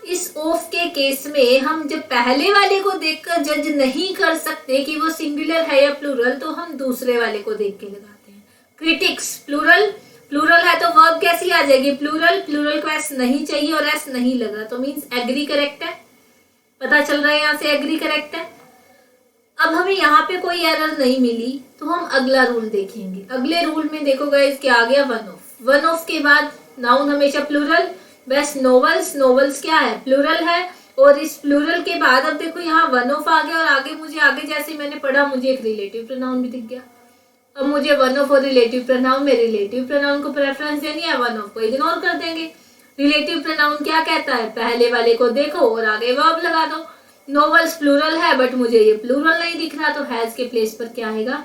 इस ऑफ के केस में हम जब पहले वाले को देखकर जज नहीं कर सकते कि वो सिंगुलर है या प्लूरल, तो हम दूसरे वाले को देख के लगाते हैं। क्रिटिक्स प्लूरल, प्लूरल है तो वर्ब कैसी आ जाएगी, प्लूरल, प्लूरल को एस नहीं चाहिए और एस नहीं लगा तो मीन्स एग्री करेक्ट है। पता चल रहा है यहाँ से एग्री करेक्ट है। अब हमें यहाँ पे कोई एरर नहीं मिली तो हम अगला रूल देखेंगे। अगले रूल में देखो गाइस क्या आ गया, वन ऑफ। वन ऑफ के बाद नाउन हमेशा प्लूरल, बस नोवेल्स, नोवेल्स क्या है, प्लूरल है। और इस प्लूरल के बाद अब देखो यहाँ वन ऑफ आ गया और आगे मुझे आगे जैसे मैंने पढ़ा मुझे एक रिलेटिव प्रोनाउन भी दिख गया। अब मुझे वन ऑफ और रिलेटिव प्रोनाउन में रिलेटिव प्रोनाउन को प्रेफरेंस देनी है, वन ऑफ को इग्नोर कर देंगे। रिलेटिव प्रोनाउन क्या कहता है, पहले वाले को देखो और आगे वर्ब लगा दो। नोवेल्स प्लूरल है बट मुझे ये प्लूरल नहीं दिख रहा तो हैज के प्लेस पर क्या आएगा,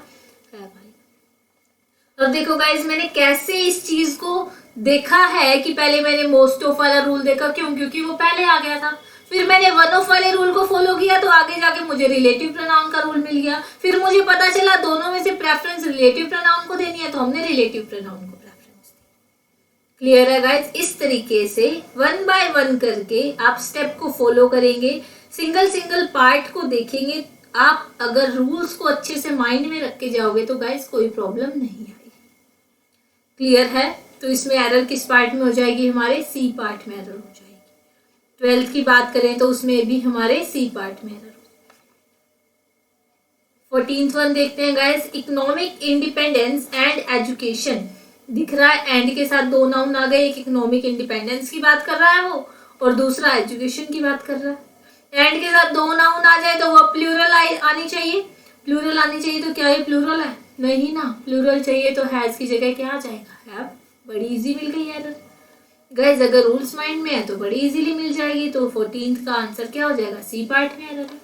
हैव आएगा। अब देखो गाइस मैंने कैसे इस चीज को देखा है कि पहले मैंने मोस्ट ऑफ वाला रूल देखा, क्यों, क्योंकि वो पहले आ गया था। फिर मैंने वन ऑफ वाले रूल को फॉलो किया तो आगे जाके मुझे रिलेटिव प्रोनाउन का रूल मिल गया। फिर मुझे पता चला दोनों में से प्रेफरेंस रिलेटिव प्रोनाउन को देनी है तो हमने रिलेटिव प्रोनाउन को प्रेफरेंस दी। क्लियर है गाइस, इस तरीके से वन बाय वन करके आप स्टेप को फॉलो करेंगे, सिंगल सिंगल पार्ट को देखेंगे। आप अगर रूल्स को अच्छे से माइंड में रख के जाओगे तो गाइस कोई प्रॉब्लम नहीं आएगी। क्लियर है, तो इसमें एरर किस पार्ट में हो जाएगी, हमारे सी पार्ट में एरर हो जाएगी। 12th की बात करें तो उसमें भी हमारे सी पार्ट में एरर हो जाएगी। 14th वन देखते हैं guys, economic independence and education. दिख रहा है एंड के साथ दो नाउन आ गए, एक इकोनॉमिक इंडिपेंडेंस की बात कर रहा है वो और दूसरा एजुकेशन की बात कर रहा है। एंड के साथ दो नाउन आ जाए तो वो प्लूरल आनी चाहिए, प्लूरल आनी चाहिए तो क्या ये प्लूरल है, नहीं ना, प्लूरल चाहिए तो हैज की जगह क्या आ जाएगा, हैव। बड़ी इजी मिल गई एरर गाइस, अगर रूल्स माइंड में है तो बड़ी इजीली मिल जाएगी। तो 14th का आंसर क्या हो जाएगा, सी पार्ट में एरर है।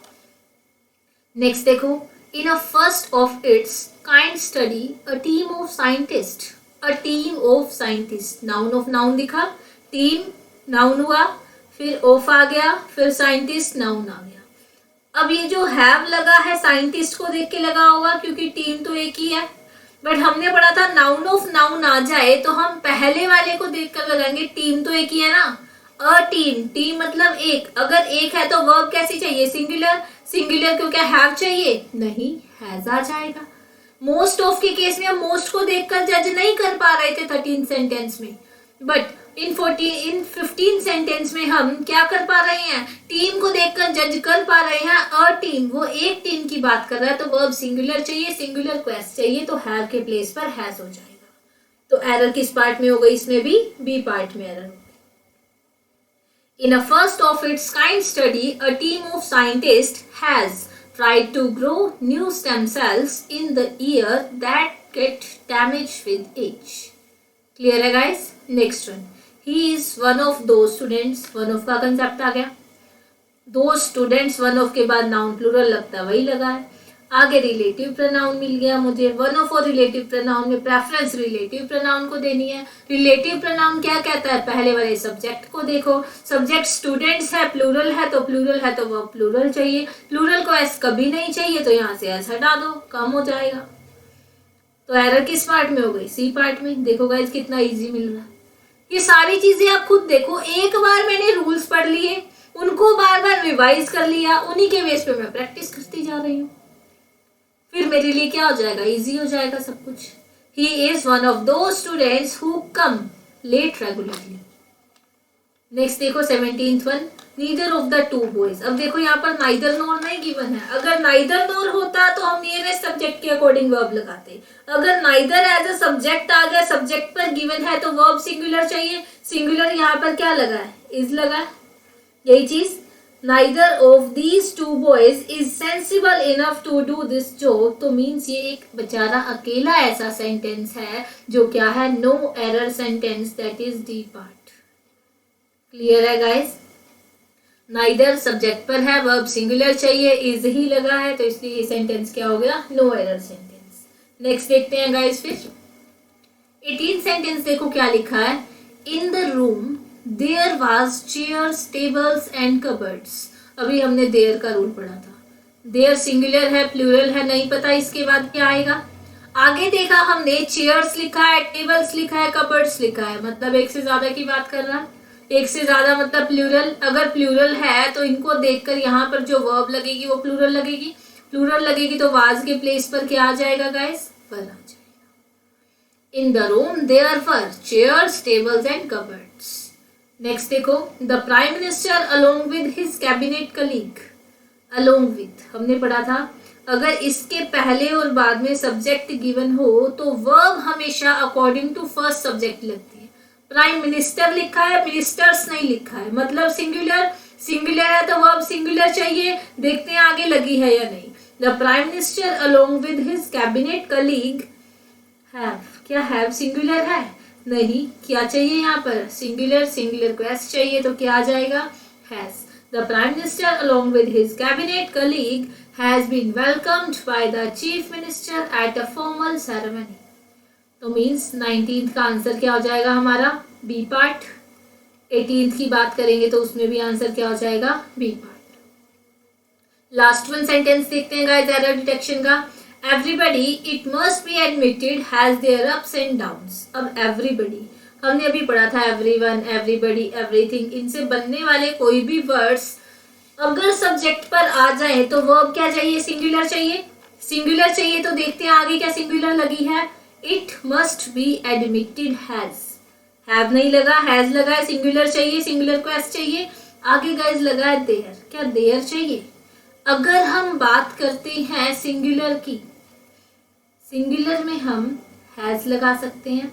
नेक्स्ट देखो, in a first of its kind study a team of scientist, a team of scientist, noun of noun दिखा, टीम नाउन हुआ, फिर ऑफ आ गया, फिर साइंटिस्ट नाउन आ गया। अब ये जो हैव लगा है साइंटिस्ट को देख के लगा होगा क्योंकि टीम तो एक ही है, बट हमने पढ़ा था नाउन ऑफ नाउन आ जाए तो हम पहले वाले को देखकर लगाएंगे, टीम तो एक ही है ना, अ टीम, टीम मतलब एक। अगर एक है तो वर्ब कैसी चाहिए, सिंगुलर, सिंगुलर को क्या हैव चाहिए, नहीं, हैज आ जाएगा। मोस्ट ऑफ के केस में हम मोस्ट को देखकर जज नहीं कर पा रहे थे 13 सेंटेंस में, बट इन 15 सेंटेंस में हम क्या कर पा रहे हैं, टीम को देखकर जज कर पा रहे हैं। अ टीम, वो एक टीम की बात कर रहा है तो वर्ब सिंगुलर चाहिए, सिंगुलर को एस चाहिए तो हैव के प्लेस पर हैज हो जाएगा। तो एरर किस पार्ट में हो गई, इसमें भी बी पार्ट में एरर हो गई। In a first of its kind study a team of scientist has tried to grow new stem cells in the ear that get damaged with age। Clear है guys? Next one, he is one of those students, one of का concept आ गया। those students, one of के बाद noun plural लगता है वही लगा है। आगे रिलेटिव प्रोनाउन मिल गया मुझे, वन ऑफ और रिलेटिव प्रोनाउन में प्रेफरेंस रिलेटिव प्रोनाउन को देनी है। रिलेटिव प्रोनाउन क्या कहता है, पहले वाले सब्जेक्ट को देखो, सब्जेक्ट स्टूडेंट्स है, प्लूरल है तो वो प्लूरल चाहिए, प्लूरल को एस कभी नहीं चाहिए तो यहाँ से एस हटा दो, कम हो जाएगा। तो एरर किस पार्ट में हो गई, सी पार्ट में। देखो गाइस कितना इजी मिल रहा है। ये सारी चीजें आप खुद देखो, एक बार मैंने रूल्स पढ़ लिए, उनको बार बार रिवाइज कर लिया, उन्हीं के बेस पे मैं प्रैक्टिस करती जा रही हूँ, फिर मेरे लिए क्या हो जाएगा, इजी हो जाएगा सब कुछ। He is one of the students who come late regularly. Next देखो 17th one, neither of the two boys. अब देखो यहाँ पर नाइदर नोर नहीं गिवन है, अगर नाइदर नोर होता तो हम नियरेस्ट सब्जेक्ट के अकॉर्डिंग वर्ब लगाते। अगर नाइदर एज अ सब्जेक्ट आ गया, सब्जेक्ट पर गिवन है तो वर्ब सिंगुलर चाहिए, सिंगुलर यहाँ पर क्या लगा है, इज लगा है, यही चीज। Neither of these two boys is sensible enough to do this job. तो मीन्स ये एक बेचारा अकेला ऐसा सेंटेंस है जो क्या है, no error sentence, that is D part. Clear है गाइस? नाइदर सब्जेक्ट पर है, वर्ब सिंगुलर चाहिए, इज ही लगा है, तो इसलिए ये सेंटेंस क्या हो गया, नो एरर सेंटेंस। नेक्स्ट देखते हैं गाइस फिर 18 सेंटेंस देखो क्या लिखा है। In the room there was chairs, tables and cupboards. अभी हमने देयर का रूल पढ़ा था। देयर सिंगुलर है, प्लूरल है, नहीं पता इसके बाद क्या आएगा। आगे देखा हमने चेयर्स लिखा है, टेबल्स लिखा है, कबर्ड्स लिखा है, मतलब एक से ज्यादा की बात कर रहा है। एक से ज्यादा मतलब प्लूरल। अगर प्लूरल है तो इनको देखकर यहाँ पर जो वर्ब लगेगी वो प्लूरल लगेगी। प्लूरल लगेगी तो वाज के प्लेस पर क्या आ जाएगा गाइस, वर आ जाएगा। In the room there were chairs, tables and cupboards. Next देखो, the prime minister along with his cabinet colleague. Along with हमने पढ़ा था, अगर इसके पहले और बाद में सब्जेक्ट गिवन हो तो वर्ब हमेशा अकॉर्डिंग टू फर्स्ट सब्जेक्ट लगती है। प्राइम मिनिस्टर लिखा है, मिनिस्टर्स नहीं लिखा है, मतलब सिंगुलर। सिंगुलर है तो वर्ब सिंगुलर चाहिए। देखते हैं आगे लगी है या नहीं। The prime minister along with his cabinet colleague have, क्या हैव सिंगुलर है? नहीं। क्या चाहिए यहाँ पर, सिंगुलर, सिंगुलर को एस चाहिए, तो क्या आ जाएगा, has. The prime minister along with his cabinet colleague has been welcomed by the chief minister at a formal ceremony. तो मीन्स 19th का आंसर क्या हो जाएगा हमारा, बी पार्ट। 18th की बात करेंगे तो उसमें भी आंसर क्या हो जाएगा, B part. Last one sentence देखते हैं गाइस एरर डिटेक्शन का। Everybody it must be admitted has their ups and downs. अब एवरीबडी हमने अभी पढ़ा था, एवरीवन, एवरीबडी, एवरीथिंग, इनसे बनने वाले कोई भी वर्ड्स अगर सब्जेक्ट पर आ जाए तो वर्ब क्या चाहिए, सिंगुलर चाहिए। सिंगुलर चाहिए तो देखते हैं आगे क्या सिंगुलर लगी है, it must be admitted has. Have नहीं लगा, हैज लगा है, सिंगुलर चाहिए, सिंगुलर को एस चाहिए। आगे गाइस लगा है देयर, क्या देयर चाहिए। अगर हम बात करते हैं सिंगुलर की, सिंगुलर में हम हैज लगा सकते हैं,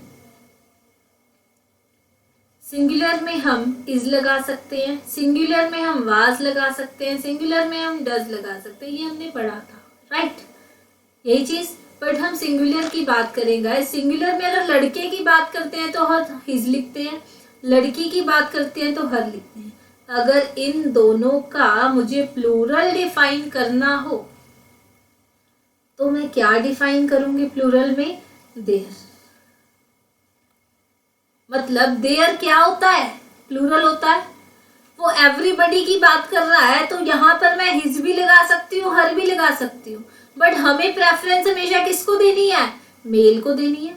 सिंगुलर में हम इज लगा सकते हैं, सिंगुलर में हम वाज लगा सकते हैं, सिंगुलर में हम डज लगा सकते हैं। ये हमने पढ़ा था, राइट, यही चीज। बट हम सिंगुलर की बात करेंगे। सिंगुलर में अगर लड़के की बात करते हैं तो हर हिज लिखते हैं, लड़की की बात करते हैं तो हर लिखते हैं। अगर इन दोनों का मुझे प्लूरल डिफाइन करना हो तो मैं क्या डिफाइन करूंगी प्लूरल में, देयर। मतलब देयर क्या होता है, प्लूरल होता है। वो एवरीबडी की बात कर रहा है तो यहाँ पर मैं हिज भी लगा सकती हूँ, हर भी लगा सकती हूँ। बट हमें प्रेफरेंस हमेशा किसको देनी है, मेल को देनी है।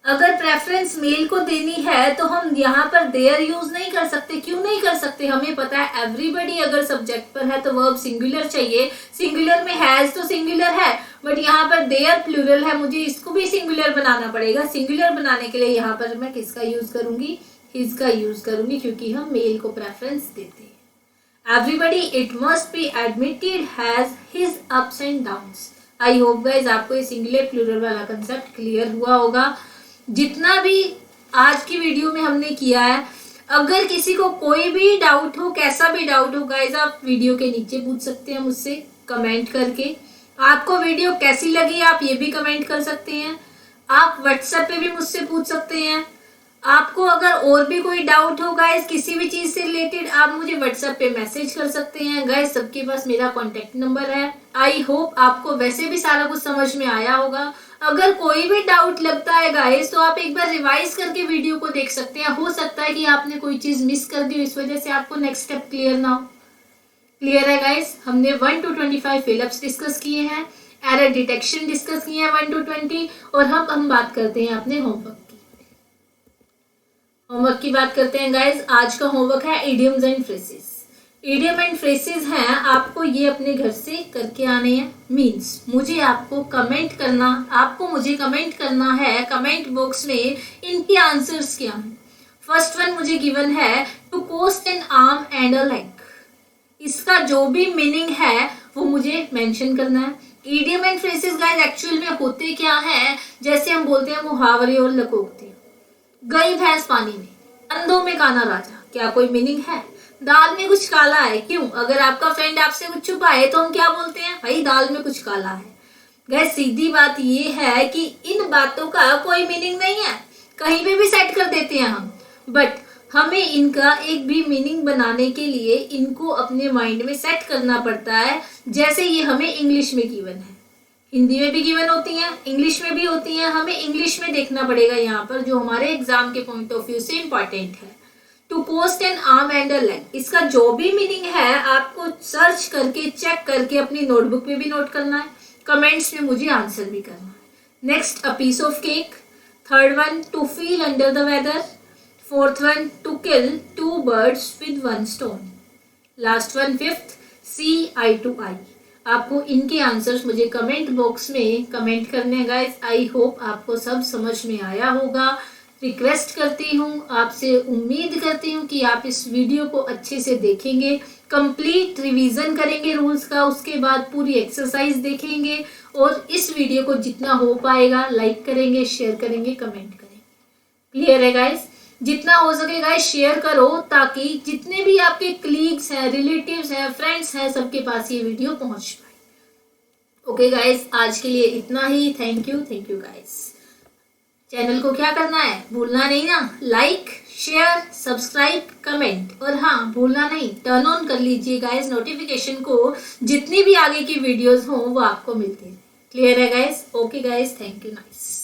अगर प्रेफरेंस मेल को देनी है तो हम यहाँ पर देयर यूज नहीं कर सकते। क्यों नहीं कर सकते, हमें पता है एवरीबडी अगर सब्जेक्ट पर है तो वर्ब सिंगुलर चाहिए। सिंगुलर में हैज तो सिंगुलर है, बट यहाँ पर देयर प्लूरल है, मुझे इसको भी सिंगुलर बनाना पड़ेगा। सिंगुलर बनाने के लिए यहाँ पर मैं किसका यूज करूंगी, हिज का यूज करूंगी, क्योंकि हम मेल को प्रेफरेंस देते हैं। Everybody it must be admitted has his ups and downs. I hope guys आपको ये सिंगुलर प्लूरल वाला कंसेप्ट क्लियर हुआ होगा। जितना भी आज की वीडियो में हमने किया है, अगर किसी को कोई भी डाउट हो, कैसा भी डाउट हो गाइज, आप वीडियो के नीचे पूछ सकते हैं मुझसे कमेंट करके। आपको वीडियो कैसी लगी आप ये भी कमेंट कर सकते हैं। आप व्हाट्सएप पे भी मुझसे पूछ सकते हैं। आपको अगर और भी कोई डाउट हो गाइज किसी भी चीज से रिलेटेड, आप मुझे व्हाट्सएप पे मैसेज कर सकते हैं। गाइज सबके पास मेरा कॉन्टेक्ट नंबर है। आई होप आपको वैसे भी सारा कुछ समझ में आया होगा। अगर कोई भी डाउट लगता है गाइज तो आप एक बार रिवाइज करके वीडियो को देख सकते हैं। हो सकता है कि आपने कोई चीज मिस कर दी हो, इस वजह से आपको नेक्स्ट स्टेप क्लियर ना हो। क्लियर है गाइज, हमने 1 to 25 फिलअप्स डिस्कस किए हैं, एरर डिटेक्शन डिस्कस किए हैं 1 to 20, और हम बात करते हैं अपने होमवर्क की। होमवर्क की बात करते हैं गाइज। आज का होमवर्क है idioms and phrases. Idiom and phrases हैं, आपको ये अपने घर से करके आने हैं। मीन्स मुझे आपको कमेंट करना, आपको मुझे कमेंट करना है कमेंट बॉक्स में इनके आंसर्स क्या हैं। फर्स्ट वन मुझे गिवन है to cost an arm and a leg. इसका जो भी मीनिंग है वो मुझे मेंशन करना है। Idiom and phrases guys actual में होते क्या है, जैसे हम बोलते हैं मुहावरे और लकोकते। गई भैंस पानी में, अंधों में काना राजा, क्या कोई मीनिंग है? दाल में कुछ काला है। क्यों? अगर आपका फ्रेंड आपसे कुछ छुपाए तो हम क्या बोलते हैं? भाई दाल में कुछ काला है। गाइस सीधी बात ये है कि इन बातों का कोई मीनिंग नहीं है, कहीं पे भी सेट कर देते हैं हम, बट हमें इनका एक भी मीनिंग बनाने के लिए इनको अपने माइंड में सेट करना पड़ता है। जैसे ये हमें इंग्लिश में गिवन है, हिंदी में भी गिवन होती हैं, इंग्लिश में भी होती हैं, हमें इंग्लिश में देखना पड़ेगा यहाँ पर, जो हमारे एग्जाम के पॉइंट ऑफ व्यू से इंपॉर्टेंट है। To post an arm and a leg, इसका जो भी मीनिंग है आपको सर्च करके चेक करके अपनी नोटबुक में भी नोट करना है, कमेंट्स में मुझे आंसर भी करना है। Next, a piece of cake. Third one, to feel under the weather. Fourth one, to kill two birds with one stone. Last one, fifth, see eye to eye. आपको इनके answers मुझे comment box में comment करने हैं guys. I hope आपको सब समझ में आया होगा। रिक्वेस्ट करती हूँ आपसे, उम्मीद करती हूँ कि आप इस वीडियो को अच्छे से देखेंगे, कंप्लीट रिवीजन करेंगे रूल्स का, उसके बाद पूरी एक्सरसाइज देखेंगे और इस वीडियो को जितना हो पाएगा लाइक करेंगे, शेयर करेंगे, कमेंट करेंगे। क्लियर है गाइस? जितना हो सके गाइस शेयर करो, ताकि जितने भी आपके कलीग्स हैं, रिलेटिव्स हैं, फ्रेंड्स हैं, सबके पास ये वीडियो पहुंच पाए। ओके गाइस, आज के लिए इतना ही। Thank you guys. चैनल को क्या करना है भूलना नहीं ना, लाइक, शेयर, सब्सक्राइब, कमेंट, और हाँ भूलना नहीं टर्न ऑन कर लीजिए गाइस नोटिफिकेशन को, जितनी भी आगे की वीडियोस हो वो आपको मिलती है। क्लियर है guys? Okay guys, thank you nice.